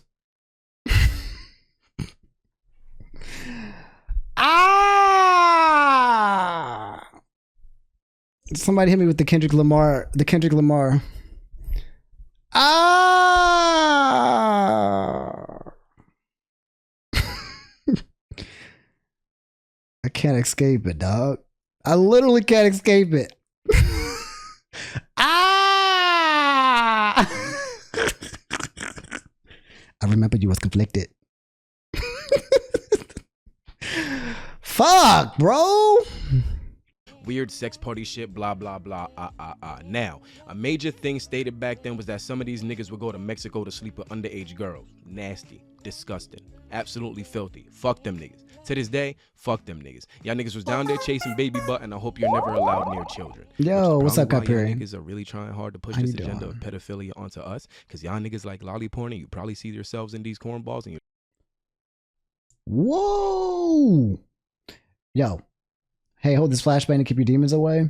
Ah! Somebody hit me with the Kendrick Lamar. Ah! I can't escape it, dog. I literally can't escape it. Ah! I remember you was conflicted. Fuck, bro. Weird sex party shit, blah, blah, blah, Now, a major thing stated back then was that some of these niggas would go to Mexico to sleep with underage girls. Nasty, disgusting, absolutely filthy. Fuck them niggas. To this day, fuck them niggas. Y'all niggas was down there chasing baby butt, and I hope you're never allowed near children. Yo, what's up, Capri? Y'all niggas are really trying hard to push this agenda of pedophilia onto us, because y'all niggas like lolly porn, and you probably see yourselves in these cornballs, and you. Whoa. Yo. Hey, hold this flashbang to keep your demons away.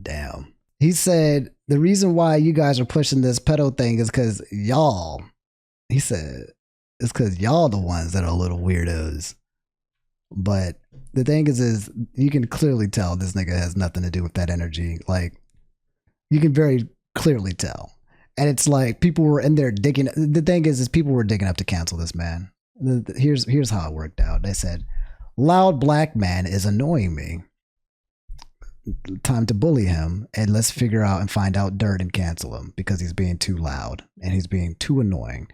Damn. He said the reason why you guys are pushing this pedo thing is because y'all. He said it's because y'all the ones that are little weirdos. But the thing is you can clearly tell this nigga has nothing to do with that energy. Like, you can very clearly tell. And it's like people were in there digging. The thing is people were digging up to cancel this man. Here's how it worked out. They said, loud black man is annoying me. Time to bully him, and let's figure out and find out dirt and cancel him because he's being too loud and he's being too annoying.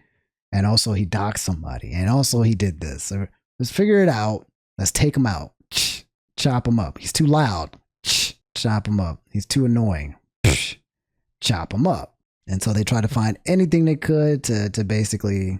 And also he doxed somebody, and also he did this. So let's figure it out Let's take him out. Chop him up. He's too loud. Chop him up. He's too annoying. Chop him up. And so they tried to find anything they could to basically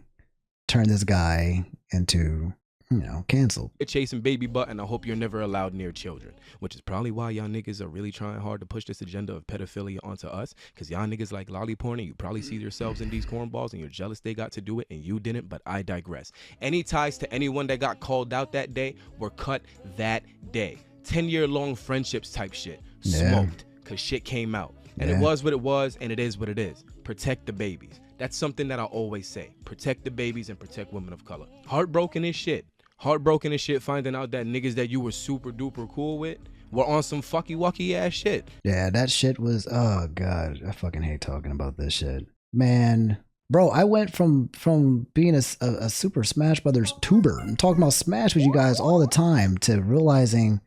turn this guy into, you know, canceled. You're chasing baby butt, and I hope you're never allowed near children, which is probably why y'all niggas are really trying hard to push this agenda of pedophilia onto us, because y'all niggas like lolly porn, and you probably see yourselves in these cornballs, and you're jealous they got to do it and you didn't, but I digress. Any ties to anyone that got called out that day were cut that day. 10-year-long friendships type shit. Smoked, because shit came out. And it was what it was, and it is what it is. Protect the babies. That's something that I always say. Protect the babies and protect women of color. Heartbroken as shit. Heartbroken as shit finding out that niggas that you were super duper cool with were on some fucky wucky ass shit. Yeah, that shit was, oh God, I fucking hate talking about this shit. Man, bro, I went from being a Super Smash Brothers tuber and talking about Smash with you guys all the time to realizing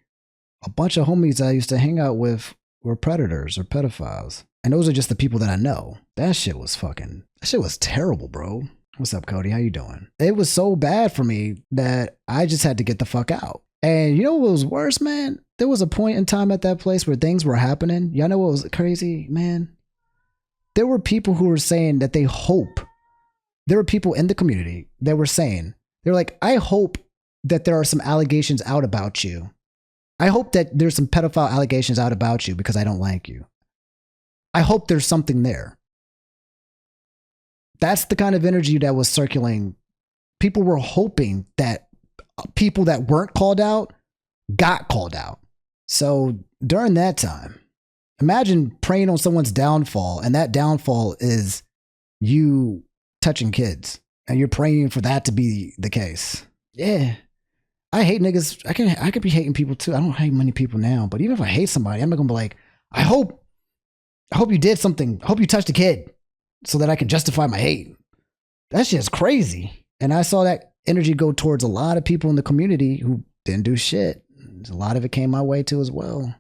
a bunch of homies I used to hang out with were predators or pedophiles. And those are just the people that I know. That shit was terrible, bro. What's up, Cody? How you doing? It was so bad for me that I just had to get the fuck out. And you know what was worse, man? There was a point in time at that place where things were happening. Y'all know what was crazy, man? There were people who were saying that they hope. There were people in the community that were saying, they're like, I hope that there are some allegations out about you. I hope that there's some pedophile allegations out about you because I don't like you. I hope there's something there. That's the kind of energy that was circulating. People were hoping that people that weren't called out got called out. So during that time, imagine preying on someone's downfall, and that downfall is you touching kids, and you're praying for that to be the case. Yeah. I hate niggas. I could be hating people too. I don't hate many people now, but even if I hate somebody, I'm not gonna be like, I hope you did something. I hope you touched a kid so that I can justify my hate. That shit's crazy. And I saw that energy go towards a lot of people in the community who didn't do shit. A lot of it came my way too as well.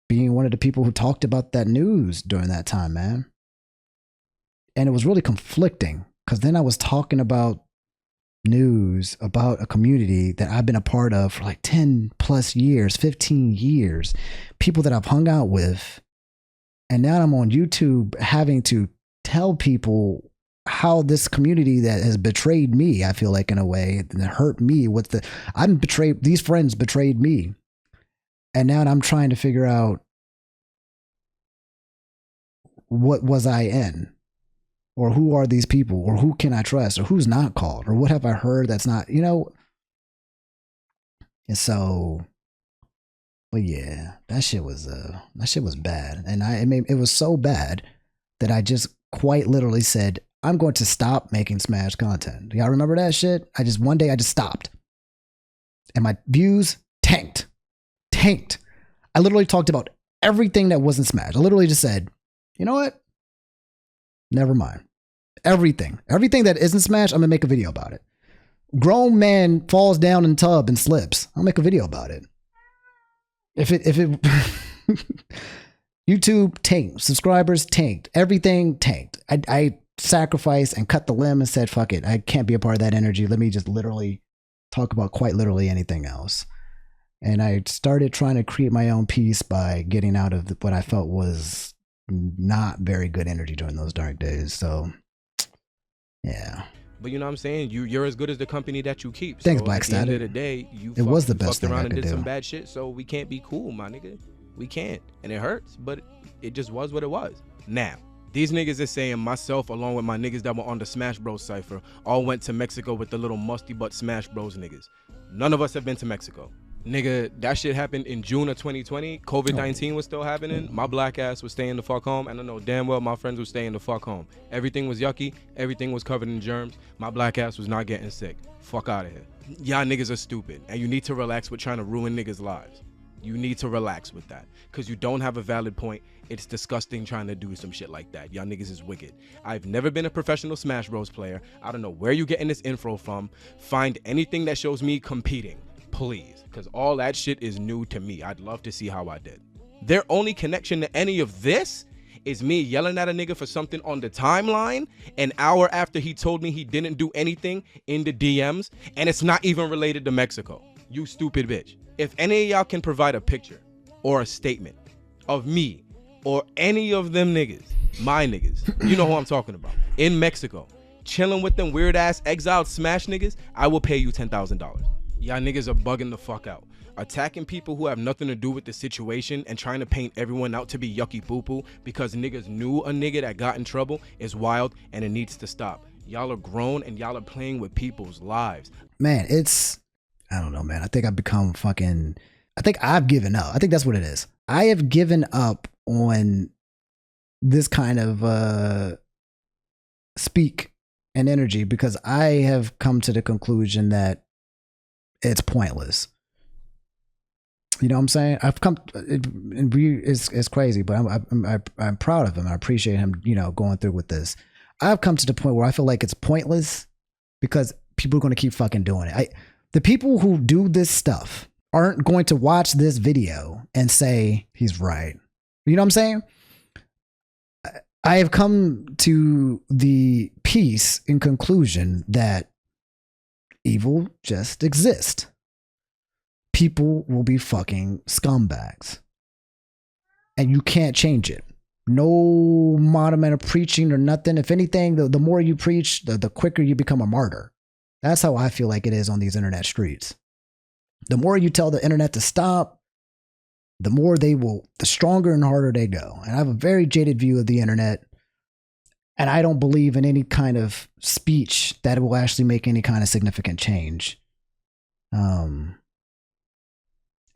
Being one of the people who talked about that news during that time, man. And it was really conflicting because then I was talking about news about a community that I've been a part of for like 10 plus years, 15 years, people that I've hung out with. And now I'm on YouTube having to tell people how this community that has betrayed me, I feel like in a way, and hurt me. These friends betrayed me. And now I'm trying to figure out what was I in? Or who are these people? Or who can I trust? Or who's not called? Or what have I heard that's not, you know? And so, but yeah, that shit was bad. And it was so bad that I just quite literally said, I'm going to stop making Smash content. Do y'all remember that shit? One day I just stopped. And my views tanked. I literally talked about everything that wasn't Smash. I literally just said, you know what? Never mind. Everything that isn't Smash, I'm gonna make a video about it. Grown man falls down in tub and slips. I'll make a video about it. If it YouTube tanked, subscribers tanked, everything tanked. I sacrificed and cut the limb and said, fuck it, I can't be a part of that energy. Let me just literally talk about quite literally anything else. And I started trying to create my own peace by getting out of what I felt was not very good energy during those dark days. So yeah, but you know what I'm saying, you're as good as the company that you keep. Thanks, so Black at the end Static. of the day, you was the best fucked thing I around and could did do. some bad shit, so we can't be cool, my nigga. We can't, and it hurts, but it just was what it was. Now these niggas is saying myself along with my niggas that were on the Smash Bros cipher all went to Mexico with the little musty butt Smash Bros niggas. None of us have been to Mexico. Nigga, that shit happened in June of 2020. COVID-19 was still happening. My black ass was staying the fuck home. And I know damn well my friends were staying the fuck home. Everything was yucky. Everything was covered in germs. My black ass was not getting sick. Fuck out of here. Y'all niggas are stupid. And you need to relax with trying to ruin niggas' lives. You need to relax with that. Because you don't have a valid point. It's disgusting trying to do some shit like that. Y'all niggas is wicked. I've never been a professional Smash Bros player. I don't know where you getting this info from. Find anything that shows me competing. Please, because all that shit is new to me. I'd love to see how I did. Their only connection to any of this is me yelling at a nigga for something on the timeline an hour after he told me he didn't do anything in the DMs, and it's not even related to Mexico. you stupid bitch. If any of y'all can provide a picture or a statement of me or any of them niggas, my niggas, you know who I'm talking about, in Mexico, chilling with them weird ass exiled smash niggas, I will pay you $10,000. Y'all niggas are bugging the fuck out. Attacking people who have nothing to do with the situation and trying to paint everyone out to be yucky poo-poo because niggas knew a nigga that got in trouble is wild and it needs to stop. Y'all are grown and y'all are playing with people's lives. Man, I don't know, man. I think I've become I think I've given up. I think that's what it is. I have given up on this kind of speak and energy because I have come to the conclusion that it's pointless. You know what I'm saying? I've come, it's crazy, but I'm proud of him. I appreciate him, going through with this. I've come to the point where I feel like it's pointless because people are going to keep fucking doing it. The people who do this stuff aren't going to watch this video and say he's right. You know what I'm saying? I have come to the peace and conclusion that evil just exists. People will be fucking scumbags. And you can't change it. No amount of preaching or nothing. If anything, the more you preach, the quicker you become a martyr. That's how I feel like it is on these internet streets. The more you tell the internet to stop, the stronger and harder they go. And I have a very jaded view of the internet. And I don't believe in any kind of speech that will actually make any kind of significant change.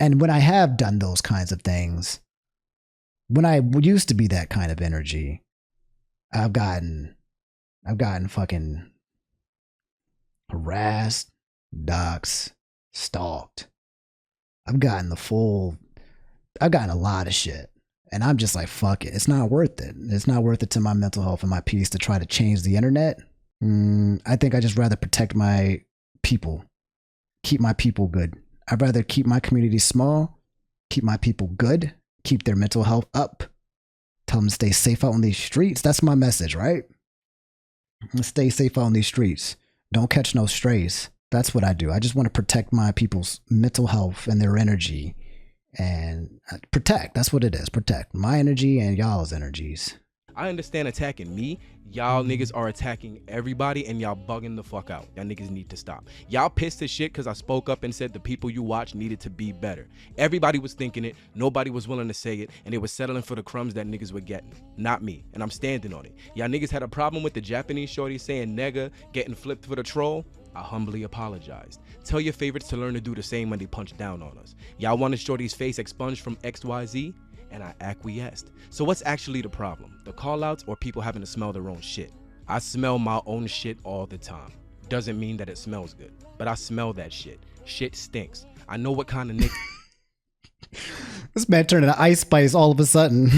And when I have done those kinds of things, when I used to be that kind of energy, I've gotten fucking harassed, doxxed, stalked. I've gotten a lot of shit. And I'm just like, fuck it. It's not worth it. It's not worth it to my mental health and my peace to try to change the internet. I think I just rather protect my people, keep my people good. I'd rather keep my community small, keep my people good, keep their mental health up, tell them to stay safe out on these streets. That's my message, right? Stay safe out on these streets. Don't catch no strays. That's what I do. I just want to protect my people's mental health and their energy and protect. That's what it is. Protect my energy and y'all's energies. I understand attacking me. Y'all niggas are attacking everybody and y'all bugging the fuck out. Y'all niggas need to stop. Y'all pissed as shit because I spoke up and said the people you watch needed to be better. Everybody was thinking it. Nobody was willing to say it. And they were settling for the crumbs that niggas were getting. Not me. And I'm standing on it. Y'all niggas had a problem with the Japanese shorty saying nigga getting flipped for the troll. I humbly apologized. Tell your favorites to learn to do the same when they punch down on us. Y'all wanted shorty's face expunged from XYZ? And I acquiesced. So what's actually the problem? The call-outs or people having to smell their own shit? I smell my own shit all the time. Doesn't mean that it smells good, but I smell that shit. Shit stinks. I know what kind of nigga This man turned into Ice Spice all of a sudden.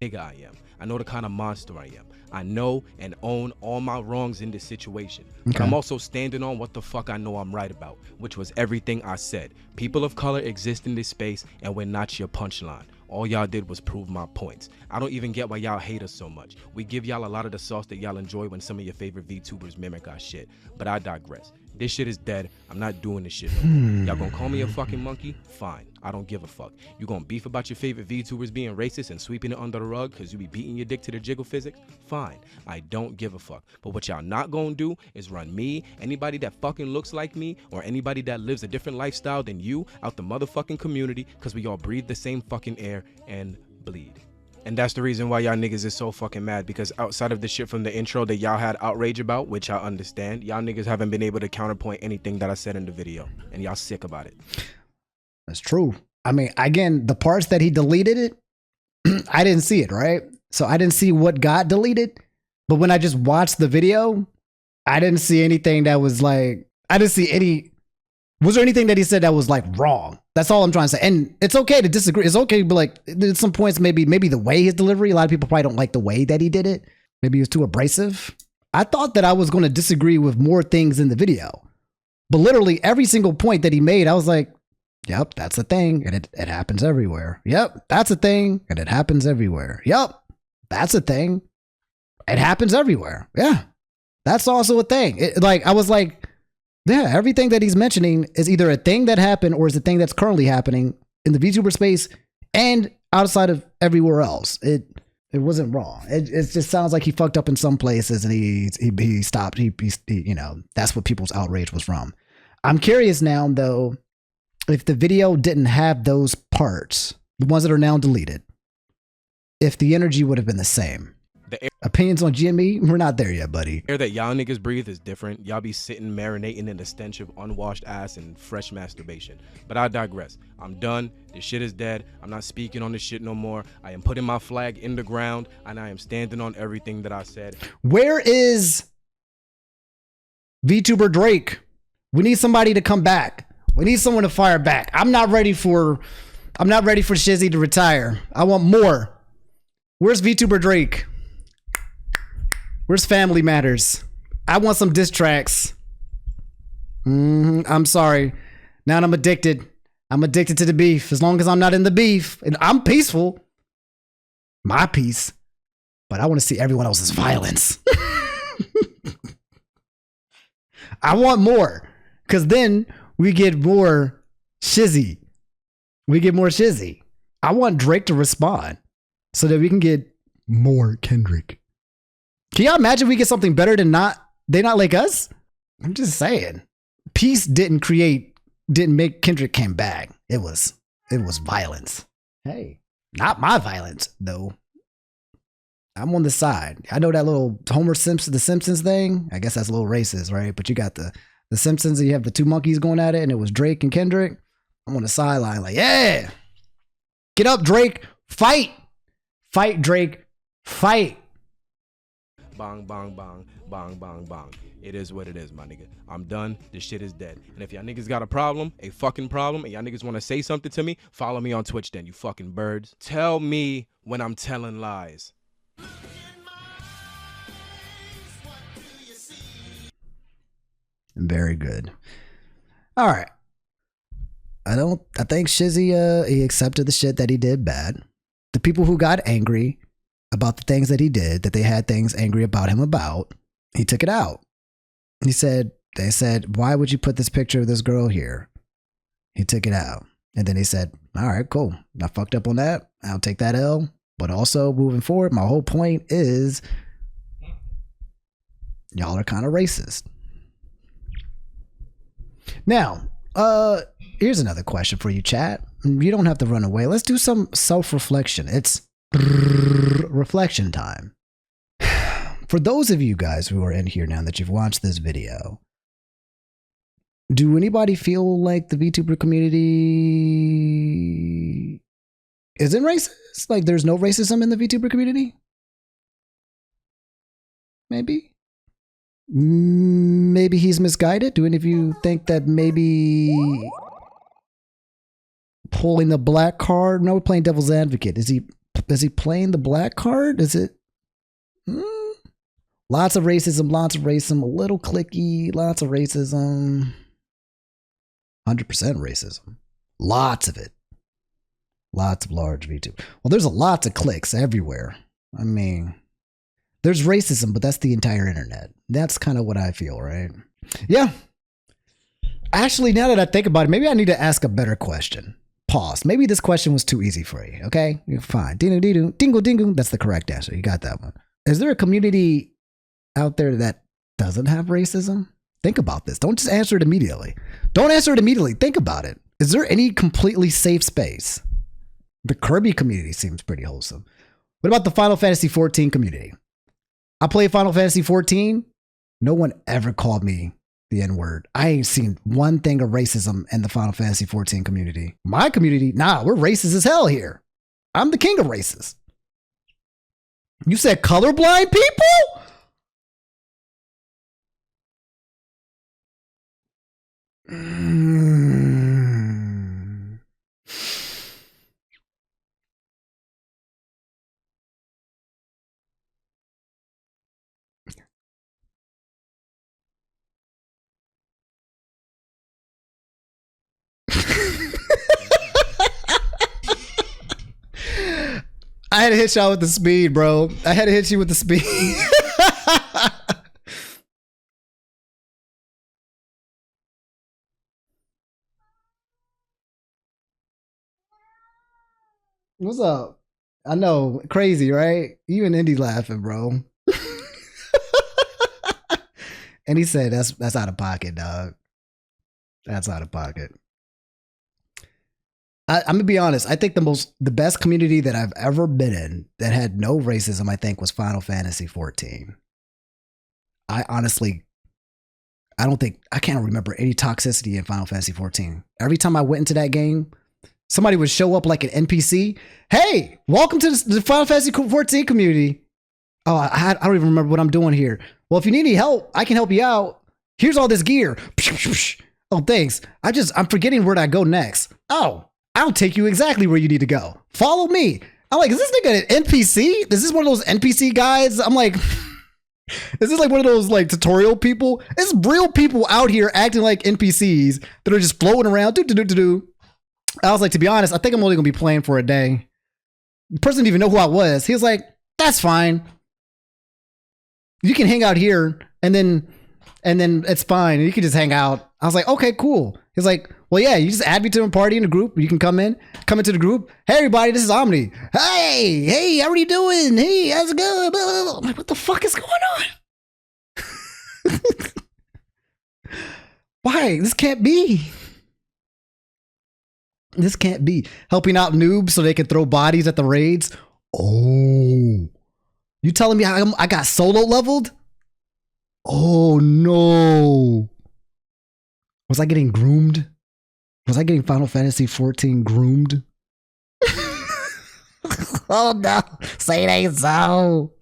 nigga I am. I know the kind of monster I am. I know and own all my wrongs in this situation. But I'm also standing on what the fuck I know I'm right about, which was everything I said. People of color exist in this space and we're not your punchline. All y'all did was prove my points. I don't even get why y'all hate us so much. We give y'all a lot of the sauce that y'all enjoy when some of your favorite VTubers mimic our shit. But I digress. This shit is dead. I'm not doing this shit no more. Y'all gonna call me a fucking monkey? Fine. I don't give a fuck. You gonna beef about your favorite VTubers being racist and sweeping it under the rug because you be beating your dick to the jiggle physics? Fine. I don't give a fuck. But what y'all not gonna do is run me, anybody that fucking looks like me, or anybody that lives a different lifestyle than you out the motherfucking community because we all breathe the same fucking air and bleed. And that's the reason why y'all niggas is so fucking mad, because outside of the shit from the intro that y'all had outrage about, which I understand, y'all niggas haven't been able to counterpoint anything that I said in the video, and y'all sick about it. That's true. I mean, again, the parts that he deleted it, I didn't see it, right? So I didn't see what got deleted, but when I just watched the video, I didn't see anything that was like, was there anything that he said that was like wrong? That's all I'm trying to say. And it's okay to disagree. It's okay, but like at some points, maybe the way his delivery, a lot of people probably don't like the way that he did it. Maybe he was too abrasive. I thought that I was going to disagree with more things in the video, but literally every single point that he made, I was like, yep, that's a thing. And it happens everywhere. Yep, that's a thing. And it happens everywhere. Yep, that's a thing. It happens everywhere. Yeah, that's also a thing. I was like, Yeah, everything that he's mentioning is either a thing that happened or is a thing that's currently happening in the VTuber space and outside of everywhere else. It wasn't wrong. It just sounds like he fucked up in some places and he stopped. He you know, that's what people's outrage was from. I'm curious now though, if the video didn't have those parts, the ones that are now deleted, if the energy would have been the same. Opinions on GME? We're not there yet, buddy. The air that y'all niggas breathe is different. Y'all be sitting marinating in the stench of unwashed ass and fresh masturbation. But I digress. I'm done. This shit is dead. I'm not speaking on this shit no more. I am putting my flag in the ground and I am standing on everything that I said. Where is VTuber Drake? We need somebody to come back. We need someone to fire back. I'm not ready for Shizzy to retire. I want more. Where's VTuber Drake? Where's Family Matters? I want some diss tracks. I'm sorry. Now I'm addicted. I'm addicted to the beef. As long as I'm not in the beef, and I'm peaceful. My peace. But I want to see everyone else's violence. I want more. Because then we get more Shizzy. We get more Shizzy. I want Drake to respond so that we can get more Kendrick. Can y'all imagine we get something better than they not like us? I'm just saying. Peace didn't make Kendrick came back. It was violence. Hey, not my violence though. I'm on the side. I know that little Homer Simpson, the Simpsons thing. I guess that's a little racist, right? But you got the Simpsons and you have the two monkeys going at it and it was Drake and Kendrick. I'm on the sideline like, yeah, get up, Drake, fight, Drake, fight. Bong, bong, bong, bong, bong, bong. It is what it is, my nigga. I'm done. This shit is dead. And if y'all niggas got a problem, a fucking problem, and y'all niggas want to say something to me, follow me on Twitch then, you fucking birds. Tell me when I'm telling lies. Very good. All right. I think Shizzy, he accepted the shit that he did bad. The people who got angry about the things that he did, that they had things angry about him about, he took it out. They said, why would you put this picture of this girl here? He took it out. And then he said, all right, cool. I fucked up on that. I'll take that L. But also moving forward, my whole point is y'all are kind of racist. Now, here's another question for you, chat. You don't have to run away. Let's do some self-reflection. It's reflection time. For those of you guys who are in here now that you've watched this video, do anybody feel like the VTuber community isn't racist? Like there's no racism in the VTuber community? Maybe he's misguided. Do any of you think that maybe pulling the black card? No, we're playing devil's advocate. Is he playing the black card? Is it? Lots of racism, a little clicky, lots of racism. 100% racism. Lots of it. Lots of large VTuber. Well, there's lots of clicks everywhere. I mean, there's racism, but that's the entire internet. That's kind of what I feel, right? Yeah. Actually, now that I think about it, maybe I need to ask a better question. Pause. Maybe this question was too easy for you, okay? You're fine. Dingle, dingle, dingle. That's the correct answer. You got that one. Is there a community out there that doesn't have racism? Think about this. Don't just answer it immediately. Don't answer it immediately. Think about it. Is there any completely safe space? The Kirby community seems pretty wholesome. What about the Final Fantasy 14 community? I played Final Fantasy 14. No one ever called me the N-word. I ain't seen one thing of racism in the Final Fantasy 14 community. My community, nah, we're racist as hell here. I'm the king of racist. You said colorblind people? I had to hit y'all with the speed, bro. I had to hit you with the speed. What's up? I know, crazy, right? Even Indy laughing, bro. And he said that's out of pocket, dog. That's out of pocket. I'm gonna be honest. I think the best community that I've ever been in that had no racism, I think, was Final Fantasy 14. I can't remember any toxicity in Final Fantasy 14. Every time I went into that game, somebody would show up like an NPC. Hey, welcome to the Final Fantasy 14 community. Oh, I don't even remember what I'm doing here. Well, if you need any help, I can help you out. Here's all this gear. Oh, thanks. I'm forgetting where I go next. Oh, I'll take you exactly where you need to go. Follow me. I'm like, is this nigga an NPC? Is this one of those NPC guys? I'm like, is this like one of those like tutorial people? It's real people out here acting like NPCs that are just floating around. I was like, to be honest, I think I'm only gonna be playing for a day. The person didn't even know who I was. He was like, that's fine. You can hang out here and then it's fine. You can just hang out. I was like, okay, cool. He's like, well, yeah, you just add me to a party in a group. You can come into the group. Hey, everybody, this is Omni. Hey, how are you doing? Hey, how's it going? Blah, blah, blah. I'm like, what the fuck is going on? Why? This can't be. This can't be. Helping out noobs so they can throw bodies at the raids. Oh, you telling me I got solo leveled? Oh no. Was I getting groomed? Was I getting Final Fantasy 14 groomed? Oh no. Say it ain't so.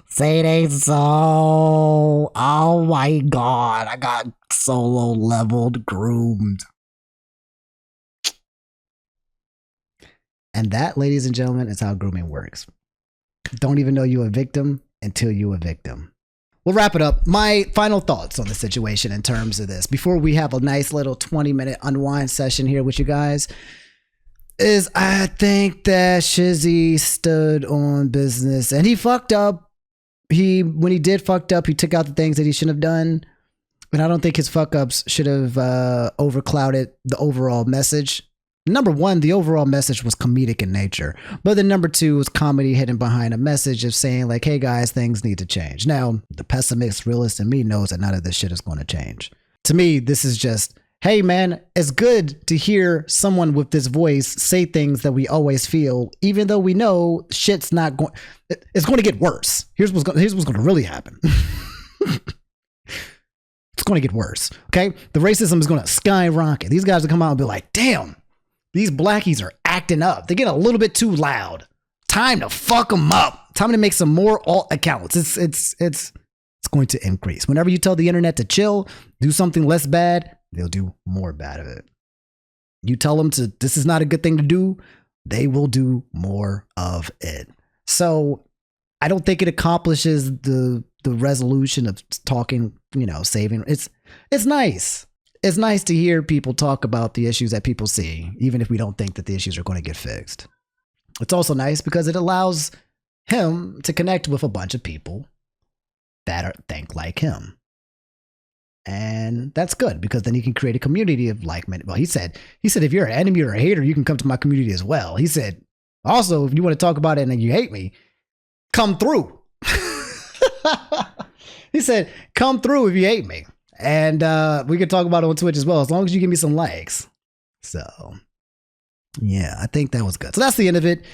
Say it ain't so. Oh my god. I got solo leveled groomed. And that, ladies and gentlemen, is how grooming works. Don't even know you're a victim until you're a victim. We'll wrap it up. My final thoughts on the situation in terms of this, before we have a nice little 20-minute unwind session here with you guys, is I think that Shizzy stood on business and he fucked up. When he did fucked up, he took out the things that he shouldn't have done. And I don't think his fuck ups should have overclouded the overall message. Number one, the overall message was comedic in nature. But then number two was comedy hidden behind a message of saying like, hey guys, things need to change. Now, the pessimist realist in me knows that none of this shit is going to change. To me, this is just, hey man, it's good to hear someone with this voice say things that we always feel, even though we know shit's not going, it's going to get worse. Here's what's going to really happen. It's going to get worse. Okay. The racism is going to skyrocket. These guys will come out and be like, damn, these blackies are acting up. They get a little bit too loud. Time to fuck them up. Time to make some more alt accounts. It's going to increase. Whenever you tell the internet to chill, do something less bad, they'll do more bad of it. You tell them this is not a good thing to do, they will do more of it. So I don't think it accomplishes the resolution of talking, saving. It's nice. It's nice to hear people talk about the issues that people see, even if we don't think that the issues are going to get fixed. It's also nice because it allows him to connect with a bunch of people that think like him. And that's good because then he can create a community of like-minded. Well, he said, if you're an enemy or a hater, you can come to my community as well. He said, also, if you want to talk about it and you hate me, come through. He said, come through if you hate me. And we can talk about it on Twitch as well, as long as you give me some likes. So, yeah, I think that was good. So that's the end of it.